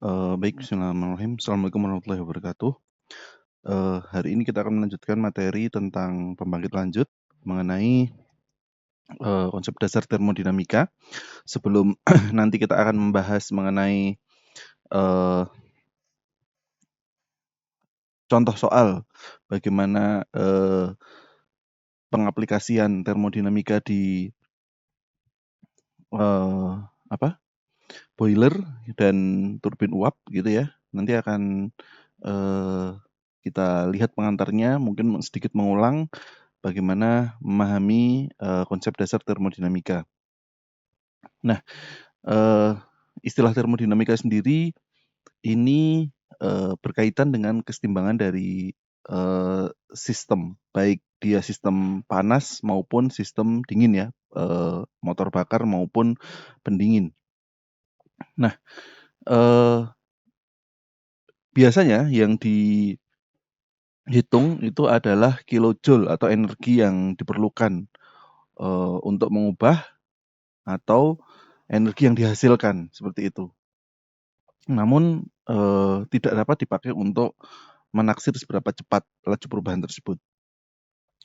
Baik, bismillahirrahmanirrahim. Assalamualaikum warahmatullahi wabarakatuh. Hari ini kita akan melanjutkan materi tentang pembangkit lanjut mengenai, konsep dasar termodinamika. Sebelum nanti kita akan membahas mengenai, eee, contoh soal bagaimana, pengaplikasian termodinamika di, eee, boiler dan turbin uap gitu ya. Nanti akan, eee, kita lihat pengantarnya, mungkin sedikit mengulang bagaimana memahami, konsep dasar termodinamika. Nah, eee, istilah termodinamika sendiri ini, berkaitan dengan kesetimbangan dari, sistem, baik dia sistem panas maupun sistem dingin ya, motor bakar maupun pendingin. Nah, eee, biasanya yang dihitung itu adalah kilojoule atau energi yang diperlukan, untuk mengubah atau energi yang dihasilkan, seperti itu. Namun, tidak dapat dipakai untuk menaksir seberapa cepat laju perubahan tersebut.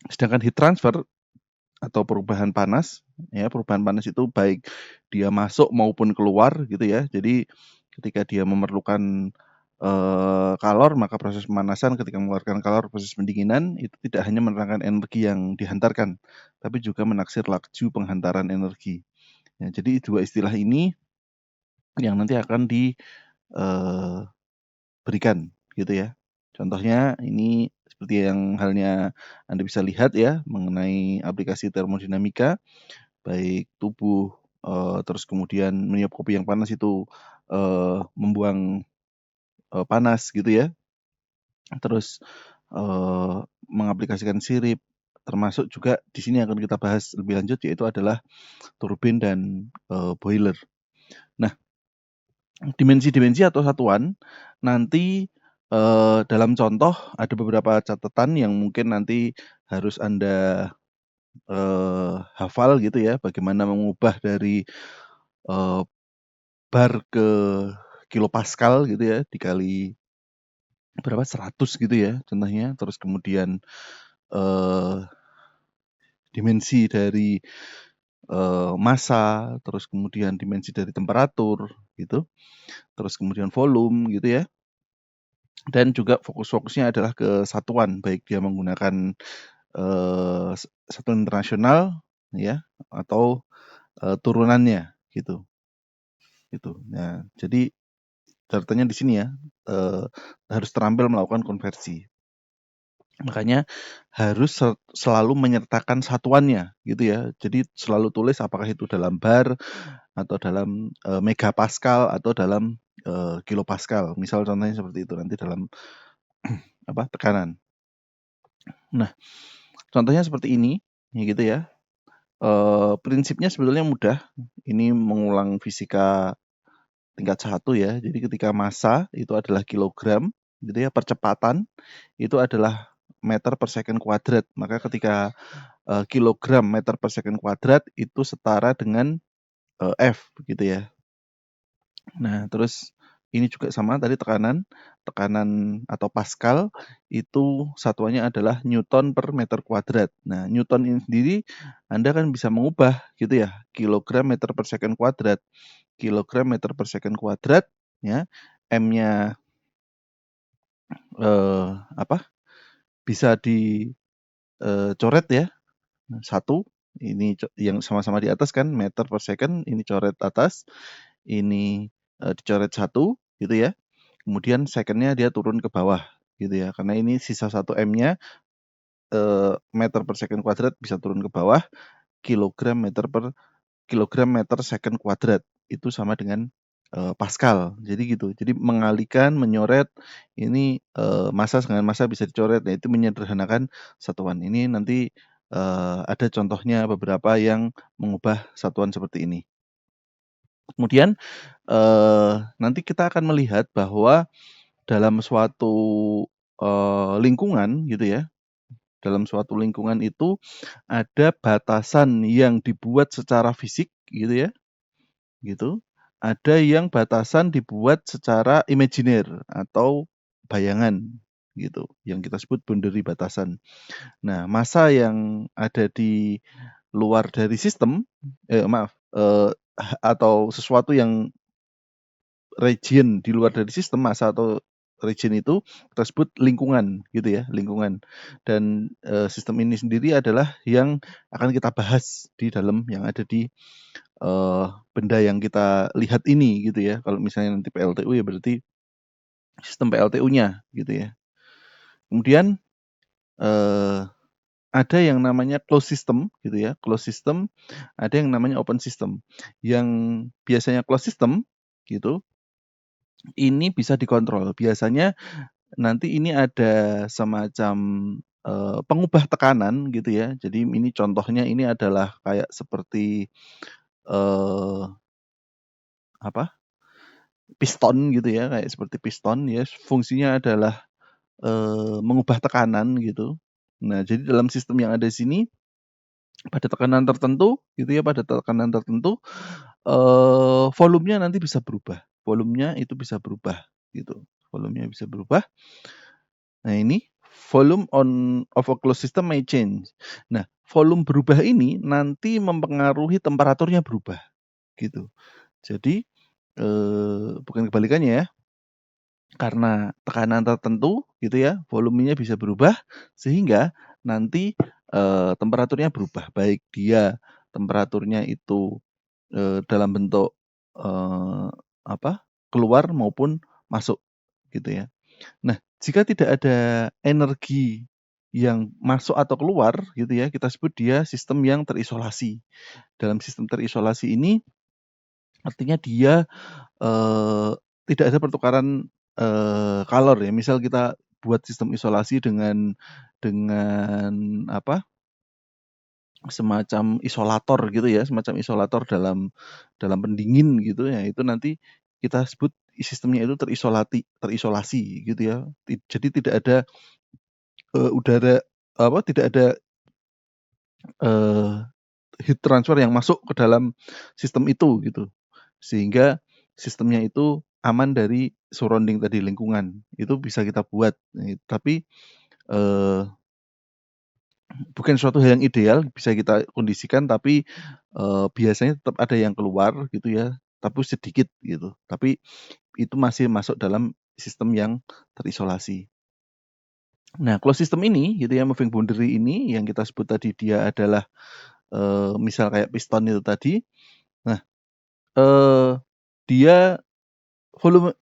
Sedangkan heat transfer atau perubahan panas, ya perubahan panas itu baik dia masuk maupun keluar gitu ya. Jadi ketika dia memerlukan, kalor, maka proses pemanasan, ketika mengeluarkan kalor, proses pendinginan, itu tidak hanya menerangkan energi yang dihantarkan, tapi juga menaksir laju penghantaran energi. Ya, jadi 2 istilah ini yang nanti akan eee, berikan gitu ya. Contohnya ini seperti yang halnya Anda bisa lihat ya mengenai aplikasi termodinamika, baik tubuh, terus kemudian meniup kopi yang panas itu, membuang, panas gitu ya. Terus, mengaplikasikan sirip, termasuk juga di sini akan kita bahas lebih lanjut yaitu adalah turbin dan, boiler. Nah, dimensi-dimensi atau satuan nanti, dalam contoh ada beberapa catatan yang mungkin nanti harus Anda, hafal gitu ya, bagaimana mengubah dari, eee, bar ke kilopascal gitu ya, dikali berapa, 100 gitu ya contohnya. Terus kemudian, eee, dimensi dari, massa, terus kemudian dimensi dari temperatur gitu, terus kemudian volume gitu ya. Dan juga fokus-fokusnya adalah ke satuan, baik dia menggunakan, satuan internasional ya atau, turunannya gitu. Nah, jadi catatannya di sini ya, harus terampil melakukan konversi. Makanya harus selalu menyertakan satuannya gitu ya. Jadi selalu tulis apakah itu dalam bar atau dalam, megapascal atau dalam, kilopascal. Misal contohnya seperti itu, nanti dalam tekanan. Nah, contohnya seperti ini, ya gitu ya. Prinsipnya sebetulnya mudah, ini mengulang fisika tingkat 1 ya. Jadi ketika massa itu adalah kilogram gitu ya, percepatan itu adalah meter per second kuadrat. Maka ketika, kilogram meter per second kuadrat itu setara dengan, F gitu ya. Nah, terus ini juga sama tadi tekanan atau Pascal itu satuannya adalah Newton per meter kuadrat. Nah, Newton ini sendiri Anda kan bisa mengubah gitu ya, kilogram meter per second kuadrat, kilogram meter per second kuadrat ya, M-nya eh, apa? Bisa dicoret ya. 1 ini yang sama-sama di atas kan meter per second, ini coret atas, ini, dicoret 1 gitu ya. Kemudian second-nya dia turun ke bawah gitu ya, karena ini sisa 1 M-nya, meter per second kuadrat bisa turun ke bawah, kilogram meter second kuadrat, itu sama dengan, Pascal. Jadi gitu, jadi mengalihkan, menyoret, ini, massa dengan massa bisa dicoret, nah itu menyederhanakan satuan. Ini nanti, ada contohnya beberapa yang mengubah satuan seperti ini. Kemudian, nanti kita akan melihat bahwa dalam suatu, lingkungan gitu ya, dalam suatu lingkungan itu ada batasan yang dibuat secara fisik gitu ya, gitu. ada yang batasan dibuat secara imajiner atau bayangan gitu, yang kita sebut boundary batasan. Nah, massa yang ada di luar dari sistem, atau sesuatu yang region di luar dari sistem, massa atau region itu kita sebut lingkungan gitu ya, lingkungan. Dan, sistem ini sendiri adalah yang akan kita bahas di dalam yang ada di, benda yang kita lihat ini gitu ya. Kalau misalnya nanti PLTU ya berarti sistem PLTU-nya gitu ya. Kemudian, eee, ada yang namanya closed system gitu ya, closed system, ada yang namanya open system. Yang biasanya closed system gitu, ini bisa dikontrol. Biasanya nanti ini ada semacam, pengubah tekanan gitu ya. Jadi ini contohnya ini adalah kayak seperti, eee, apa, piston gitu ya, kayak seperti piston ya, fungsinya adalah, mengubah tekanan gitu. Nah, jadi dalam sistem yang ada di sini, pada tekanan tertentu gitu ya, pada tekanan tertentu, volumenya nanti bisa berubah, volumenya itu bisa berubah gitu, volumenya bisa berubah. Nah ini, volume of a closed system may change. Nah, volume berubah ini nanti mempengaruhi temperaturnya berubah, gitu. Jadi, bukan kebalikannya ya, karena tekanan tertentu gitu ya, volumenya bisa berubah sehingga nanti, temperaturnya berubah, baik dia temperaturnya itu, dalam bentuk, eee, apa, keluar maupun masuk, gitu ya. Nah, jika tidak ada energi yang masuk atau keluar gitu ya, kita sebut dia sistem yang terisolasi. Dalam sistem terisolasi ini artinya dia, eee, tidak ada pertukaran, kalor ya. Misal kita buat sistem isolasi dengan apa, semacam isolator gitu ya, semacam isolator dalam pendingin gitu ya, itu nanti kita sebut sistemnya itu terisolasi gitu ya. Jadi tidak ada, udara apa, tidak ada, eee, heat transfer yang masuk ke dalam sistem itu gitu. Sehingga sistemnya itu aman dari surrounding tadi, lingkungan. Itu bisa kita buat, tapi, eee, bukan suatu hal yang ideal, bisa kita kondisikan tapi, biasanya tetap ada yang keluar gitu ya, tapi sedikit gitu. Tapi itu masih masuk dalam sistem yang terisolasi. Nah, closed system ini gitu ya, moving boundary ini yang kita sebut tadi dia adalah, misal kayak piston itu tadi. Nah, eee, dia volume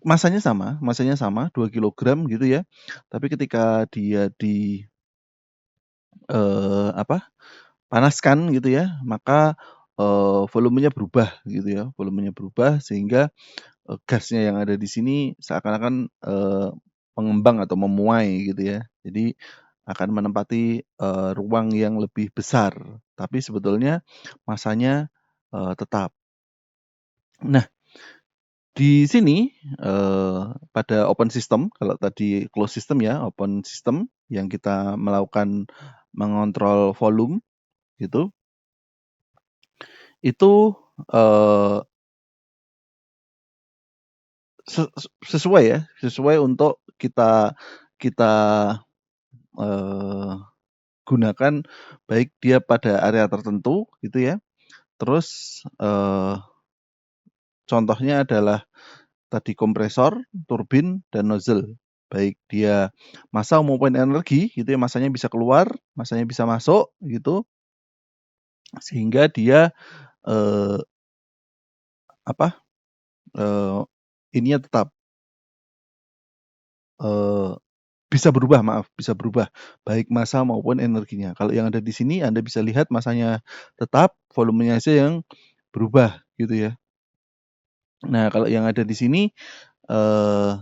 masanya sama 2 kilogram gitu ya. Tapi ketika dia apa, panaskan gitu ya, maka, volumenya berubah gitu ya, volumenya berubah sehingga, gasnya yang ada di sini seakan-akan, mengembang atau memuai gitu ya. Jadi akan menempati, ruang yang lebih besar, tapi sebetulnya masanya, tetap. Nah, di sini, pada open system, kalau tadi closed system ya, open system yang kita melakukan mengontrol volume gitu, itu, eee, se se sesuai ya, sesuai untuk kita kita, eee, gunakan baik dia pada area tertentu gitu ya, terus, contohnya adalah tadi kompresor, turbin, dan nozzle. Baik dia massa maupun energi gitu ya, massanya bisa keluar, massanya bisa masuk gitu, sehingga dia, eee, apa, eee, ininya tetap, eee, bisa berubah maaf, bisa berubah, baik massa maupun energinya. Kalau yang ada di sini Anda bisa lihat massanya tetap, volumenya aja yang berubah gitu ya. Nah, kalau yang ada di sini, eee,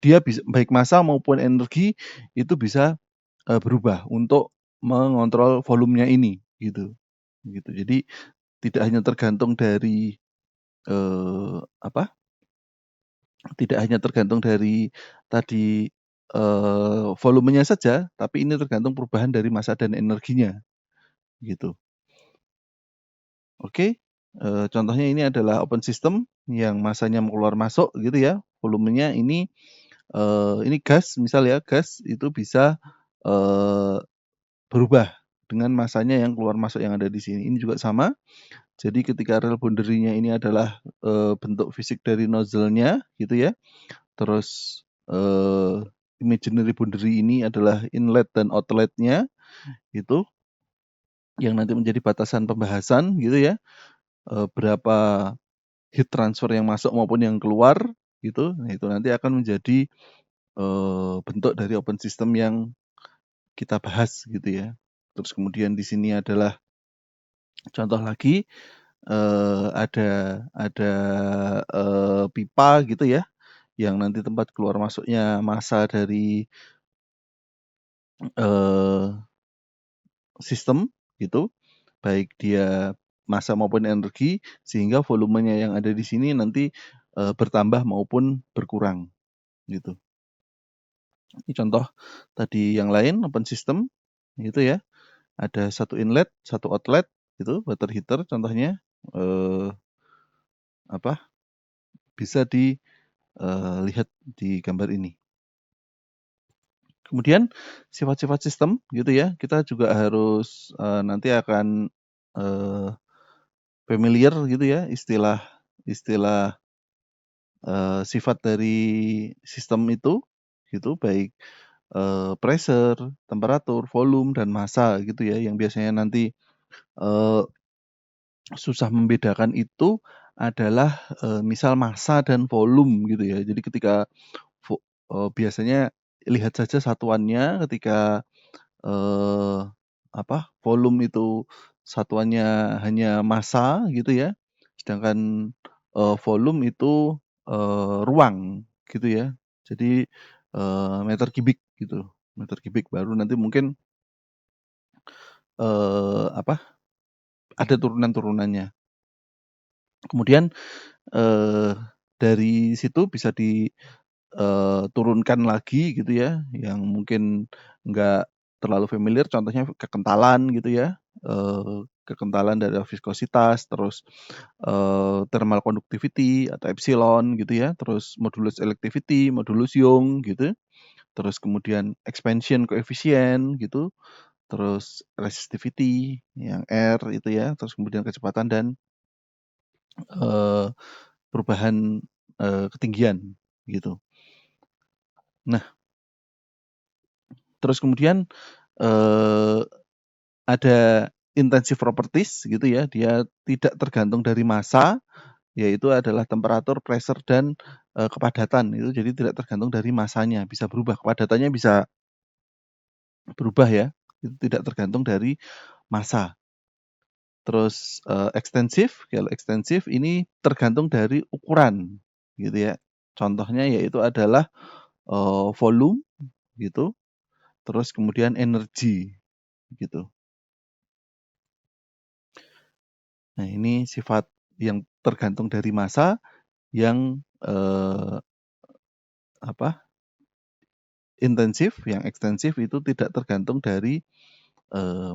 dia bisa baik massa maupun energi itu bisa, berubah untuk mengontrol volumenya ini gitu, gitu. Jadi tidak hanya tergantung dari, apa, tidak hanya tergantung dari tadi, volumenya saja, tapi ini tergantung perubahan dari massa dan energinya, gitu. Oke? Contohnya ini adalah open system yang masanya keluar masuk gitu ya, volumenya ini gas misal ya, gas itu bisa, eee, berubah dengan masanya yang keluar masuk yang ada di sini. Ini juga sama, jadi ketika rel boundary-nya ini adalah, bentuk fisik dari nozzle-nya gitu ya, terus, imaginary boundary ini adalah inlet dan outlet-nya itu, yang nanti menjadi batasan pembahasan gitu ya, berapa heat transfer yang masuk maupun yang keluar gitu. Nah, itu nanti akan menjadi, bentuk dari open system yang kita bahas gitu ya. Terus kemudian di sini adalah contoh lagi, ada, pipa gitu ya, yang nanti tempat keluar masuknya massa dari, eee, sistem gitu, baik dia massa maupun energi, sehingga volumenya yang ada di sini nanti, bertambah maupun berkurang gitu. Ini contoh tadi yang lain open system gitu ya, ada satu inlet, satu outlet gitu, water heater contohnya, eee, apa, bisa dilihat di gambar ini. Kemudian sifat-sifat sistem gitu ya, kita juga harus, nanti akan, eee, familiar gitu ya istilah istilah, sifat dari sistem itu, gitu, baik, pressure, temperatur, volume, dan massa gitu ya, yang biasanya nanti, eee, susah membedakan itu adalah, misal massa dan volume gitu ya. Jadi ketika biasanya lihat saja satuannya ketika, eee, volume itu satuannya hanya massa gitu ya, sedangkan, volume itu, ruang gitu ya. Jadi, meter kubik gitu, meter kubik baru nanti mungkin, eee, apa, ada turunan-turunannya. Kemudian, eee, dari situ bisa turunkan lagi gitu ya, yang mungkin nggak terlalu familiar, contohnya kekentalan gitu ya, kekentalan dari viskositas, terus, thermal conductivity atau epsilon gitu ya, terus modulus electivity, modulus Young gitu, terus kemudian expansion coefficient gitu, terus resistivity yang R itu ya, terus kemudian kecepatan dan, eee, perubahan, ketinggian gitu. Nah, terus kemudian, eee, ada intensive properties gitu ya, dia tidak tergantung dari massa, yaitu adalah temperatur, pressure, dan, kepadatan. Itu jadi tidak tergantung dari massanya, bisa berubah, kepadatannya bisa berubah ya, itu tidak tergantung dari massa. Terus, ekstensif, kalau ekstensif ini tergantung dari ukuran gitu ya. Contohnya yaitu adalah, volume gitu, terus kemudian energi gitu. Nah, ini sifat yang tergantung dari massa yang, apa, intensif, yang ekstensif itu tidak tergantung dari,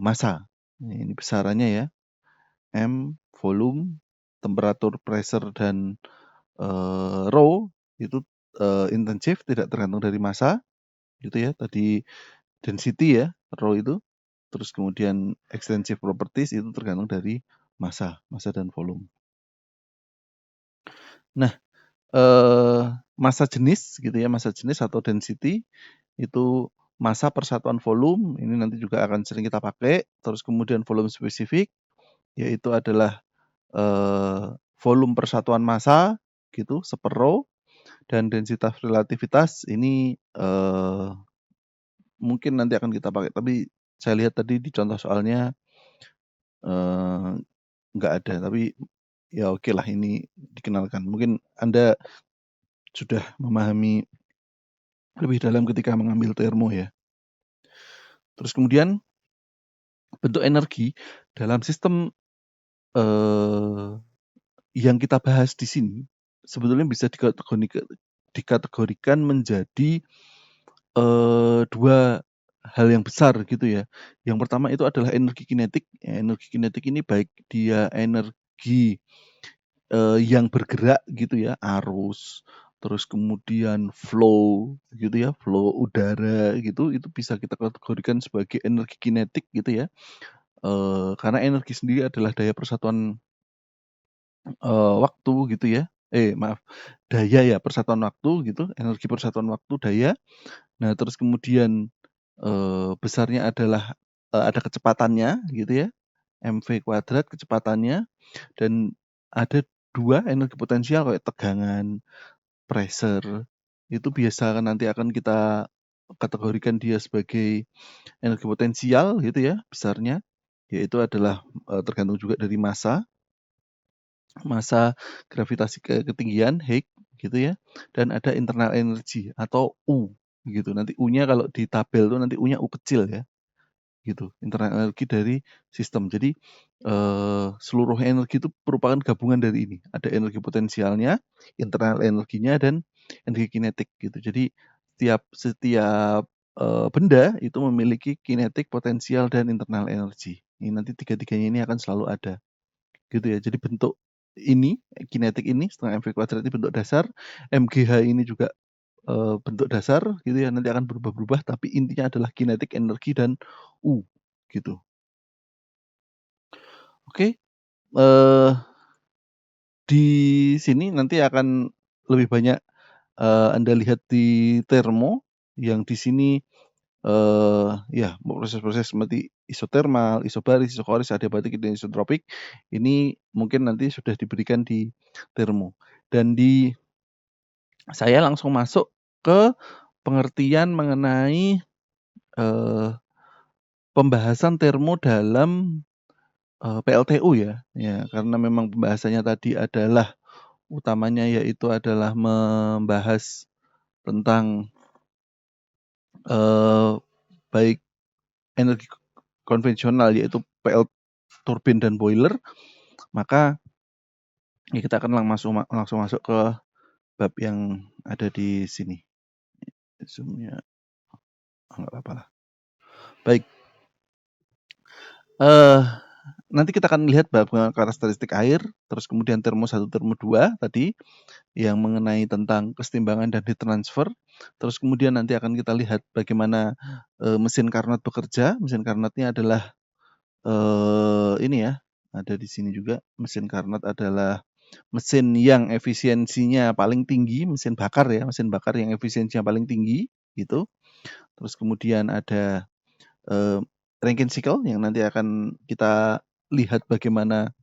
massa. Ini besarannya ya, M, volume, temperatur, pressure, dan, rho itu, intensif tidak tergantung dari massa gitu ya, tadi density ya, rho itu, terus kemudian extensive properties itu tergantung dari massa, massa dan volume. Nah, massa jenis gitu ya, massa jenis atau density itu massa persatuan volume, ini nanti juga akan sering kita pakai. Terus kemudian volume spesifik, yaitu adalah, volume persatuan massa gitu, seper-rho, dan densitas relativitas ini, mungkin nanti akan kita pakai, tapi saya lihat tadi di contoh soalnya, eee, nggak ada, tapi ya okelah ini dikenalkan. Mungkin Anda sudah memahami lebih dalam ketika mengambil termo ya. Terus kemudian bentuk energi dalam sistem, eee, yang kita bahas di sini sebetulnya bisa dikategorikan menjadi, 2 hal yang besar gitu ya. Yang pertama itu adalah energi kinetik. Ya, energi kinetik ini baik dia energi yang bergerak gitu ya, arus, terus kemudian flow gitu ya, flow udara gitu, itu bisa kita kategorikan sebagai energi kinetik gitu ya. Karena energi sendiri adalah daya persatuan waktu gitu ya. Maaf, daya ya, persatuan waktu gitu, energi persatuan waktu, daya. Nah, terus kemudian, besarnya adalah, ada kecepatannya gitu ya, mv kuadrat kecepatannya, dan ada 2 energi potensial kayak tegangan, pressure, itu biasa nanti akan kita kategorikan dia sebagai energi potensial gitu ya, besarnya, yaitu adalah, tergantung juga dari massa gravitasi ketinggian Higgs gitu ya, dan ada internal energy atau U gitu. Nanti U-nya kalau di tabel tuh nanti U-nya U kecil ya, gitu. Internal energi dari sistem. Jadi, seluruh energi itu merupakan gabungan dari ini. Ada energi potensialnya, internal energinya, dan energi kinetik gitu. Jadi setiap benda itu memiliki kinetik, potensial, dan internal energi. Ini nanti tiga-tiganya ini akan selalu ada. Gitu ya. Jadi bentuk ini, kinetik ini setengah mv kuadrat ini bentuk dasar, mgh ini juga bentuk dasar gitu ya, nanti akan berubah-berubah, tapi intinya adalah kinetik, energi, dan U gitu. Oke, eee, di sini nanti akan lebih banyak, Anda lihat di termo yang di sini, ya proses-proses seperti isotermal, isobaris, isokoris, adiabatik, dan isotropik ini mungkin nanti sudah diberikan di termo. Dan saya langsung masuk ke pengertian mengenai, eee, pembahasan termo dalam, PLTU ya. Ya, karena memang pembahasannya tadi adalah utamanya yaitu adalah membahas tentang, eee, baik energi konvensional yaitu turbin dan boiler, maka ya kita akan langsung masuk ke bab yang ada di sini. Zoom-nya nggak apa-apalah. Baik, eee, nanti kita akan lihat bab karakteristik air, terus kemudian termo 1, termo 2 tadi, yang mengenai tentang kesetimbangan dan heat transfer. Terus kemudian nanti akan kita lihat bagaimana, mesin Carnot bekerja. Mesin Carnotnya adalah, ini ya, ada di sini juga. Mesin Carnot adalah mesin yang efisiensinya paling tinggi, mesin bakar ya, mesin bakar yang efisiensinya paling tinggi, gitu. Terus kemudian ada, eee, Rankine cycle yang nanti akan kita lihat bagaimana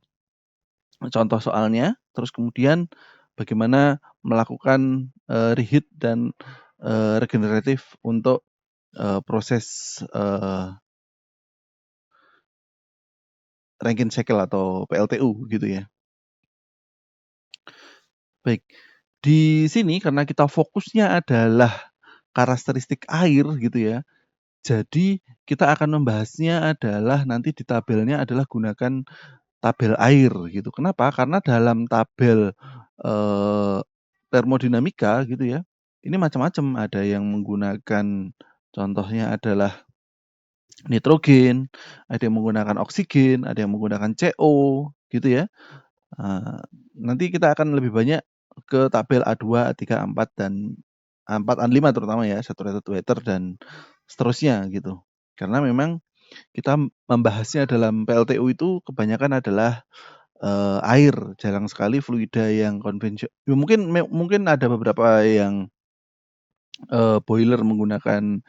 contoh soalnya, terus kemudian bagaimana melakukan, reheat dan, regeneratif untuk, proses, Rankine cycle atau PLTU gitu ya. Baik, di sini karena kita fokusnya adalah karakteristik air gitu ya, jadi kita akan membahasnya adalah nanti di tabelnya adalah gunakan tabel air gitu. Kenapa? Karena dalam tabel, eee, termodinamika gitu ya, ini macam-macam. Ada yang menggunakan contohnya adalah nitrogen, ada yang menggunakan oksigen, ada yang menggunakan CO gitu ya. Eee, Nanti kita akan lebih banyak ke tabel A2, A3, A4, dan A4, A5 terutama ya, saturated water dan seterusnya gitu. Karena memang kita membahasnya dalam PLTU itu kebanyakan adalah, air, jarang sekali fluida yang ya mungkin ada beberapa yang, boiler menggunakan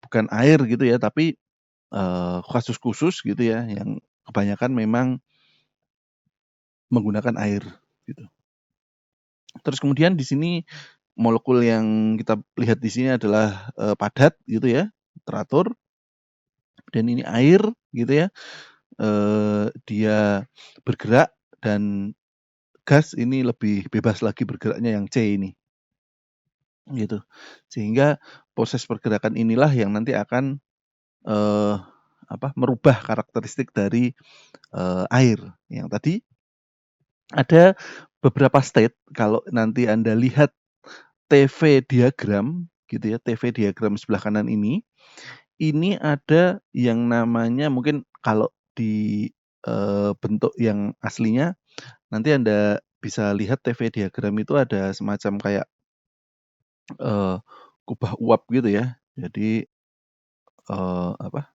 bukan air gitu ya, tapi, kasus khusus gitu ya, yang kebanyakan memang menggunakan air gitu. Terus kemudian di sini molekul yang kita lihat di sini adalah, padat gitu ya, teratur, dan ini air gitu ya, dia bergerak, dan gas ini lebih bebas lagi bergeraknya yang C ini, gitu. Sehingga proses pergerakan inilah yang nanti akan, eee, merubah karakteristik dari, air. Yang tadi ada beberapa state kalau nanti Anda lihat TV diagram gitu ya, TV diagram sebelah kanan ini ada yang namanya mungkin kalau di, bentuk yang aslinya nanti Anda bisa lihat TV diagram itu ada semacam kayak kubah uap gitu ya. Jadi apa?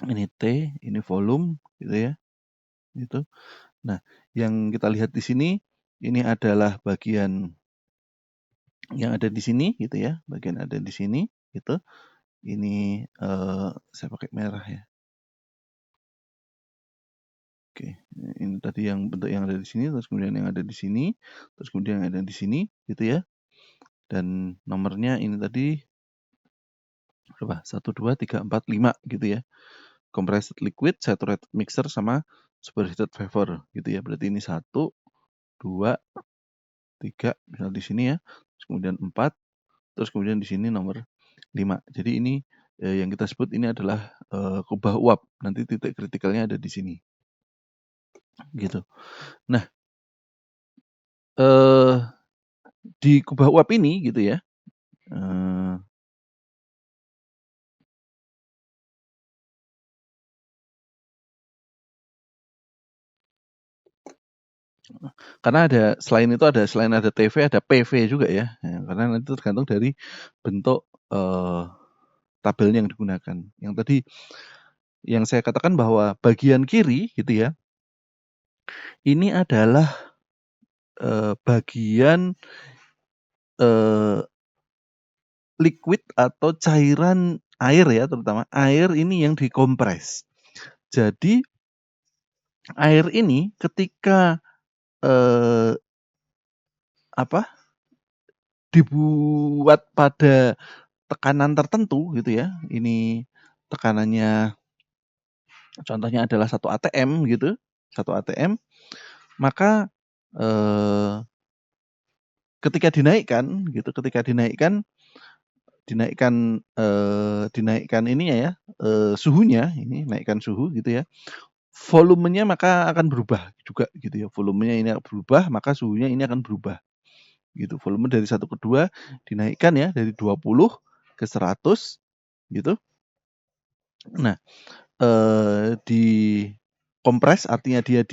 Ini T, ini volume gitu ya. Gitu. Nah, yang kita lihat di sini ini adalah bagian yang ada di sini gitu ya, bagian ada di sini gitu. Ini saya pakai merah ya. Oke, ini tadi yang bentuk yang ada di sini, terus kemudian yang ada di sini, terus kemudian yang ada di sini gitu ya. Dan nomornya ini tadi berapa? 1, 2, 3, 4, 5 gitu ya. Compressed liquid, saturated mixer sama superheated vapor gitu ya. Berarti ini 1, 2, 3 misal di sini ya. Terus kemudian 4, terus kemudian di sini nomor 5. Jadi ini yang kita sebut ini adalah kubah uap. Nanti titik kritikalnya ada di sini. Gitu. Nah, di kubah uap ini gitu ya. Karena selain ada TV, ada PV juga ya. Karena nanti tergantung dari bentuk tabelnya yang digunakan. Yang tadi yang saya katakan bahwa bagian kiri gitu ya, ini adalah bagian liquid atau cairan air ya, terutama air ini yang dikompres. Jadi air ini ketika dibuat pada tekanan tertentu gitu ya. Ini tekanannya contohnya adalah 1 atm gitu, 1 atm, maka ketika dinaikkan gitu, dinaikkan ininya ya, suhunya, ini naikkan suhu gitu ya, volumenya maka akan berubah juga gitu ya. Volumenya ini akan berubah, maka suhunya ini akan berubah. Gitu. Volume dari 1 ke 2 dinaikkan ya dari 20 ke 100 gitu. Nah, dikompres artinya dia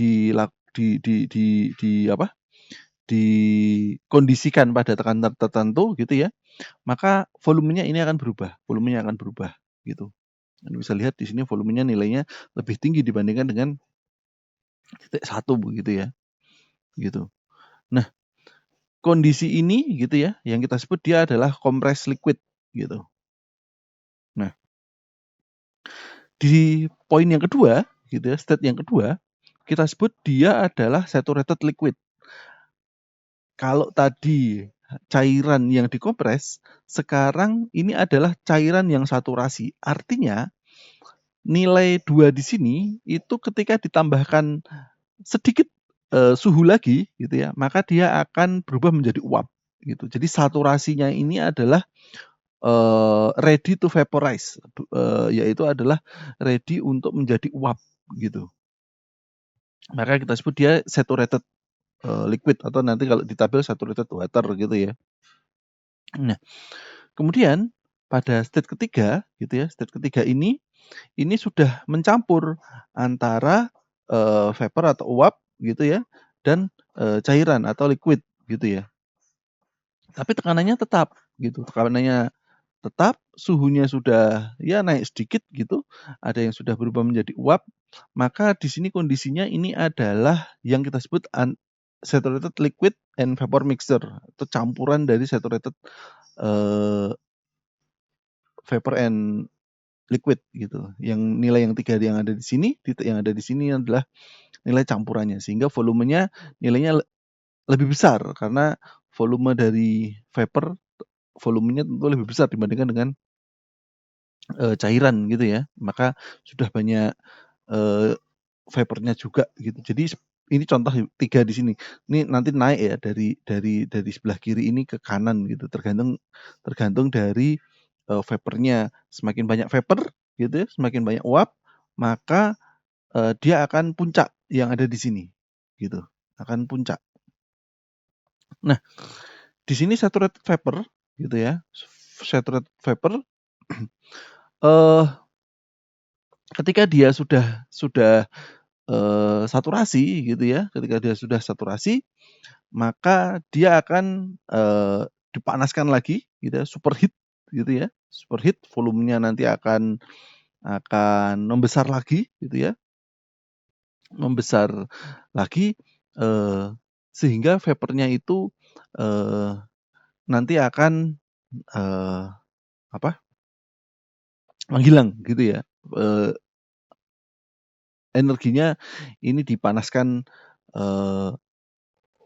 dikondisikan pada tekanan tertentu gitu ya, maka volumenya ini akan berubah, gitu. Anda bisa lihat di sini volumenya nilainya lebih tinggi dibandingkan dengan titik 1 begitu ya, gitu. Nah, kondisi ini gitu ya, yang kita sebut dia adalah compressed liquid gitu. Nah, di poin yang kedua gitu ya, state yang kedua, kita sebut dia adalah saturated liquid. Kalau tadi cairan yang dikompres, sekarang ini adalah cairan yang saturasi. Artinya nilai 2 di sini itu ketika ditambahkan sedikit suhu lagi gitu ya, maka dia akan berubah menjadi uap gitu. Jadi saturasinya ini adalah ready to vaporize, yaitu adalah ready untuk menjadi uap gitu. Maka kita sebut dia saturated liquid atau nanti kalau di tabel saturated water gitu ya. Nah, kemudian pada state ketiga gitu ya, state ketiga ini sudah mencampur antara vapor atau uap gitu ya dan cairan atau liquid gitu ya. Tapi tekanannya tetap gitu, tekanannya tetap, suhunya sudah ya naik sedikit gitu, ada yang sudah berubah menjadi uap, maka di sini kondisinya ini adalah yang kita sebut saturated liquid and vapor mixture atau campuran dari saturated vapor and liquid gitu. Yang nilai yang 3 yang ada di sini, titik yang ada di sini adalah nilai campurannya sehingga volumenya nilainya lebih besar karena volume dari vapor volumenya tentu lebih besar dibandingkan dengan cairan gitu ya. Maka sudah banyak vapornya juga gitu. Jadi ini contoh 3 di sini. Ini nanti naik ya dari sebelah kiri ini ke kanan gitu. Tergantung dari vapornya. Semakin banyak vapor gitu ya, semakin banyak uap, maka dia akan puncak yang ada di sini gitu. Akan puncak. Nah, di sini saturated vapor gitu ya. Saturated vapor ketika dia sudah saturasi gitu ya. Ketika dia sudah saturasi, maka dia akan, dipanaskan lagi gitu ya, superheat gitu ya. Superheat, volumenya nanti akan membesar lagi gitu ya, membesar lagi, sehingga vapornya itu, eee, nanti akan, eee, apa, menghilang gitu ya. Energinya ini dipanaskan, eee,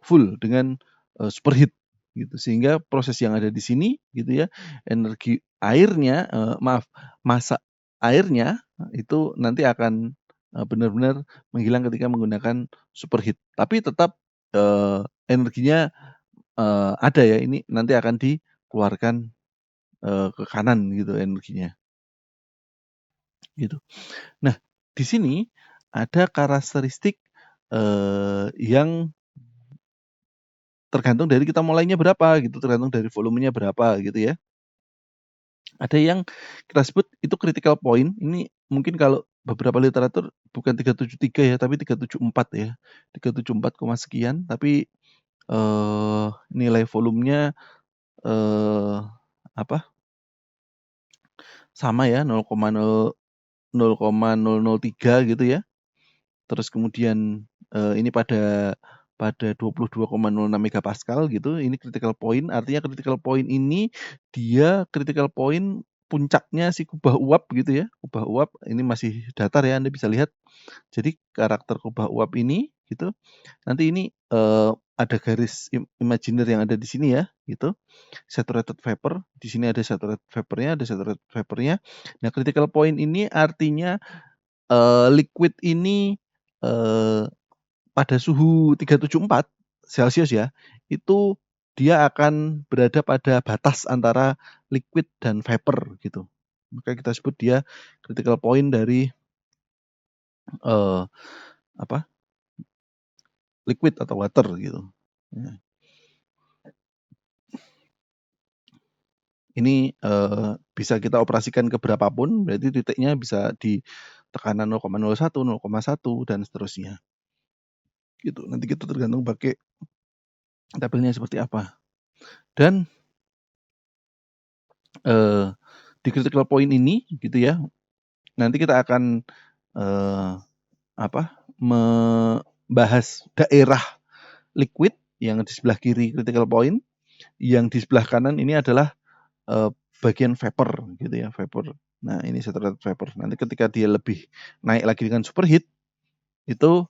full dengan, superheat gitu. Sehingga proses yang ada di sini gitu ya, energi airnya, maaf, massa airnya itu nanti akan, benar-benar menghilang ketika menggunakan superheat. Tapi tetap, energinya, ada ya, ini nanti akan dikeluarkan, ke kanan gitu energinya, gitu. Nah, di sini ada karakteristik, yang tergantung dari kita mulainya berapa gitu, tergantung dari volumenya berapa gitu ya. Ada yang kita sebut itu critical point, ini mungkin kalau beberapa literatur bukan 373 ya, tapi 374 ya. 374, sekian, tapi, nilai volumenya, eee, apa, sama ya, 0,0003 gitu ya. Terus kemudian, ini pada 22,06 megapascal gitu, ini critical point. Artinya critical point ini dia critical point puncaknya si kubah uap gitu ya. Kubah uap ini masih datar ya, Anda bisa lihat. Jadi karakter kubah uap ini gitu, nanti ini, ada garis imajiner yang ada di sini ya, gitu. Saturated vapor, di sini ada saturated vapornya, ada saturated vapornya. Nah, critical point ini artinya, liquid ini, eee, pada suhu 374 Celcius ya, itu dia akan berada pada batas antara liquid dan vapor gitu. Maka kita sebut dia critical point dari, eee, apa, liquid atau water gitu. Ya. Ini, bisa kita operasikan ke berapa pun, berarti titiknya bisa di tekanan 0,01, 0,1 dan seterusnya, gitu. Nanti kita tergantung pakai tabelnya seperti apa. Dan, di critical point ini gitu ya, nanti kita akan, eee, membahas daerah liquid yang di sebelah kiri critical point, yang di sebelah kanan ini adalah, eee, bagian vapor gitu ya, vapor. Nah, ini saturated vapor. Nanti ketika dia lebih naik lagi dengan superheat, itu,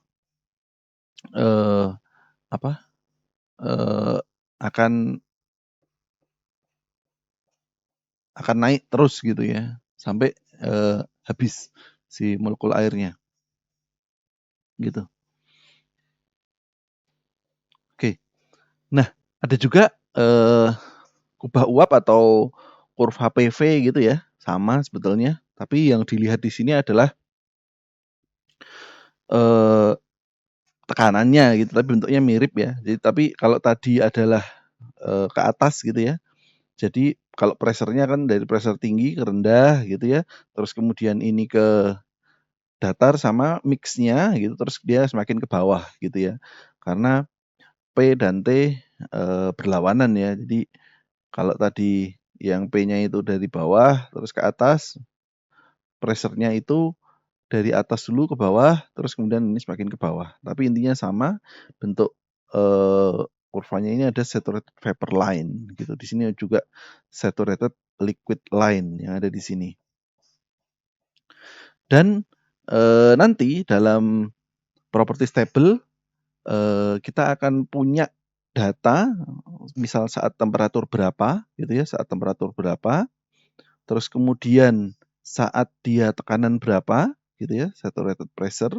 eee, apa, eee, akan naik terus gitu ya, sampai, habis si molekul airnya, gitu. Oke. Nah, ada juga, kubah uap atau kurva PV gitu ya, sama sebetulnya, tapi yang dilihat di sini adalah, eee, tekanannya gitu, tapi bentuknya mirip ya. Jadi tapi kalau tadi adalah, ke atas gitu ya, jadi kalau pressure-nya kan dari pressure tinggi ke rendah gitu ya, terus kemudian ini ke datar sama mix-nya gitu, terus dia semakin ke bawah gitu ya. Karena P dan T, berlawanan ya. Jadi kalau tadi yang P-nya itu dari bawah terus ke atas, pressure-nya itu dari atas dulu ke bawah, terus kemudian ini semakin ke bawah. Tapi intinya sama, bentuk, kurvanya ini ada saturated vapor line gitu. Di sini juga saturated liquid line yang ada di sini. Dan, nanti dalam properties table, kita akan punya data, misal saat temperatur berapa gitu ya, saat temperatur berapa, terus kemudian saat dia tekanan berapa gitu ya, saturated pressure.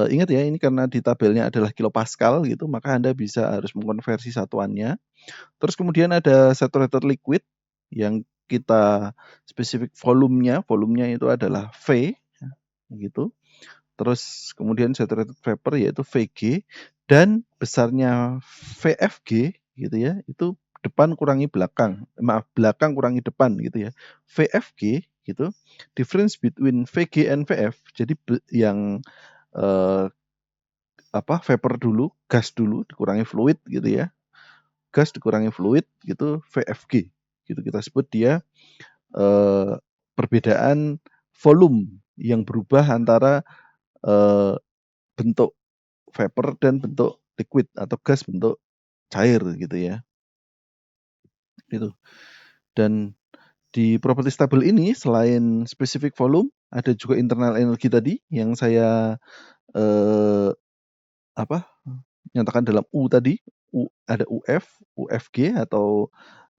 Ingat ya, ini karena di tabelnya adalah kilopascal gitu, maka Anda bisa harus mengkonversi satuannya. Terus kemudian ada saturated liquid yang kita spesifik volumenya itu adalah V gitu. Terus kemudian saturated vapor yaitu Vg dan besarnya VFG gitu ya, itu depan kurangi belakang, maaf, belakang kurangi depan gitu ya. VFG gitu, difference between Vg and Vf. Jadi yang eee, vapor dulu, gas dulu dikurangi fluid gitu ya. Gas dikurangi fluid gitu VFG gitu kita sebut dia eee, perbedaan volume yang berubah antara, eee, bentuk vapor dan bentuk liquid atau gas bentuk cair gitu ya, gitu. Dan di properties table ini selain specific volume, ada juga internal energy tadi yang saya, eee, apa, nyatakan dalam U tadi, ada UF, UFG atau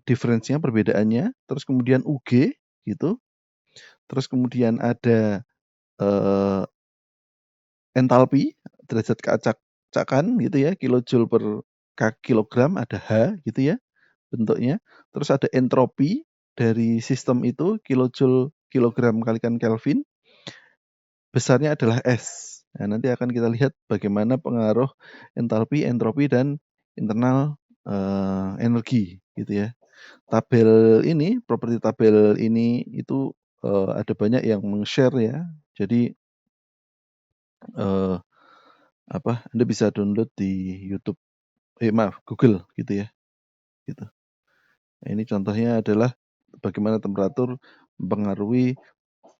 difference-nya perbedaannya, terus kemudian UG gitu, terus kemudian ada, eee, entalpi, derajat keacakan gitu ya, kilojoule per kilogram, ada H gitu ya bentuknya. Terus ada entropi dari sistem itu, kilojoule kilogram kalikan Kelvin, besarnya adalah S. Nah, nanti akan kita lihat bagaimana pengaruh entalpi, entropi, dan internal energi gitu ya. Tabel ini, properti tabel ini itu ada banyak yang meng-share ya. Jadi eh, Anda bisa download di YouTube, Google gitu ya. Gitu. Nah, ini contohnya adalah bagaimana temperatur mempengaruhi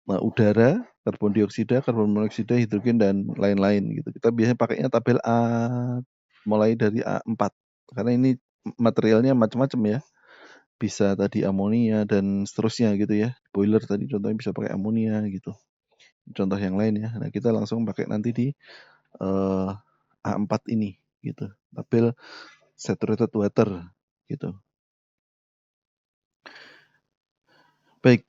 udara, karbon dioksida, karbon monoksida, hidrogen dan lain-lain gitu. Kita biasanya pakainya tabel A mulai dari A4 karena ini materialnya macam-macam ya. Bisa tadi amonia dan seterusnya gitu ya. Boiler tadi contohnya bisa pakai amonia gitu. Contoh yang lain ya. Nah, kita langsung pakai nanti di A4 ini gitu. Tabel saturated water gitu. Baik.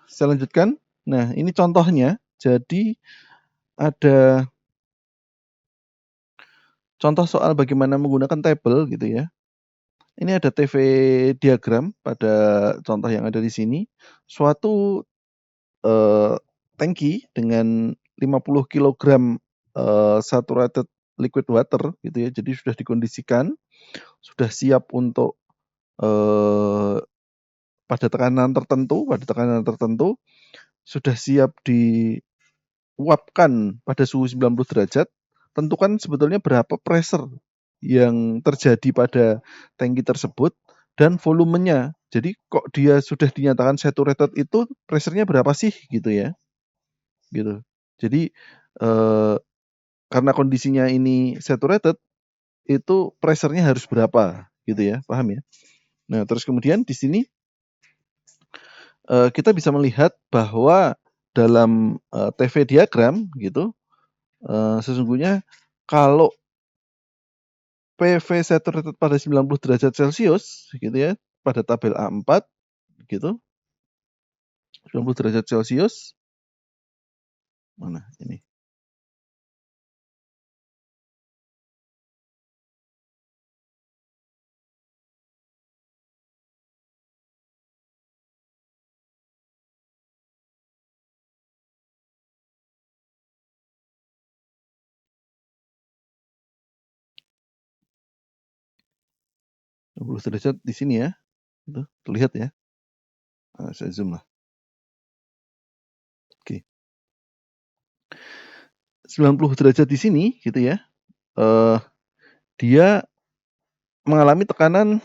Saya lanjutkan. Nah, ini contohnya. Jadi ada contoh soal bagaimana menggunakan tabel gitu ya. Ini ada TV diagram pada contoh yang ada di sini. Suatu tangki dengan 50 kilogram saturated liquid water gitu ya. Jadi sudah dikondisikan, sudah siap untuk eee, pada tekanan tertentu, sudah siap diuapkan pada suhu 90 derajat. Tentukan sebetulnya berapa pressure yang terjadi pada tangki tersebut dan volumenya. Jadi kok dia sudah dinyatakan saturated itu pressure-nya berapa sih gitu ya, gitu. Jadi, eee, karena kondisinya ini saturated, itu pressure-nya harus berapa gitu ya, paham ya? Nah, terus kemudian di sini, kita bisa melihat bahwa dalam, TV diagram gitu, sesungguhnya kalau PV saturated pada 90 derajat Celcius gitu ya, pada tabel A4 gitu, 90 derajat Celcius, mana ini, 90 derajat di sini ya, gitu, terlihat ya. Saya zoom lah. Oke. 90 derajat di sini gitu ya, eee, dia mengalami tekanan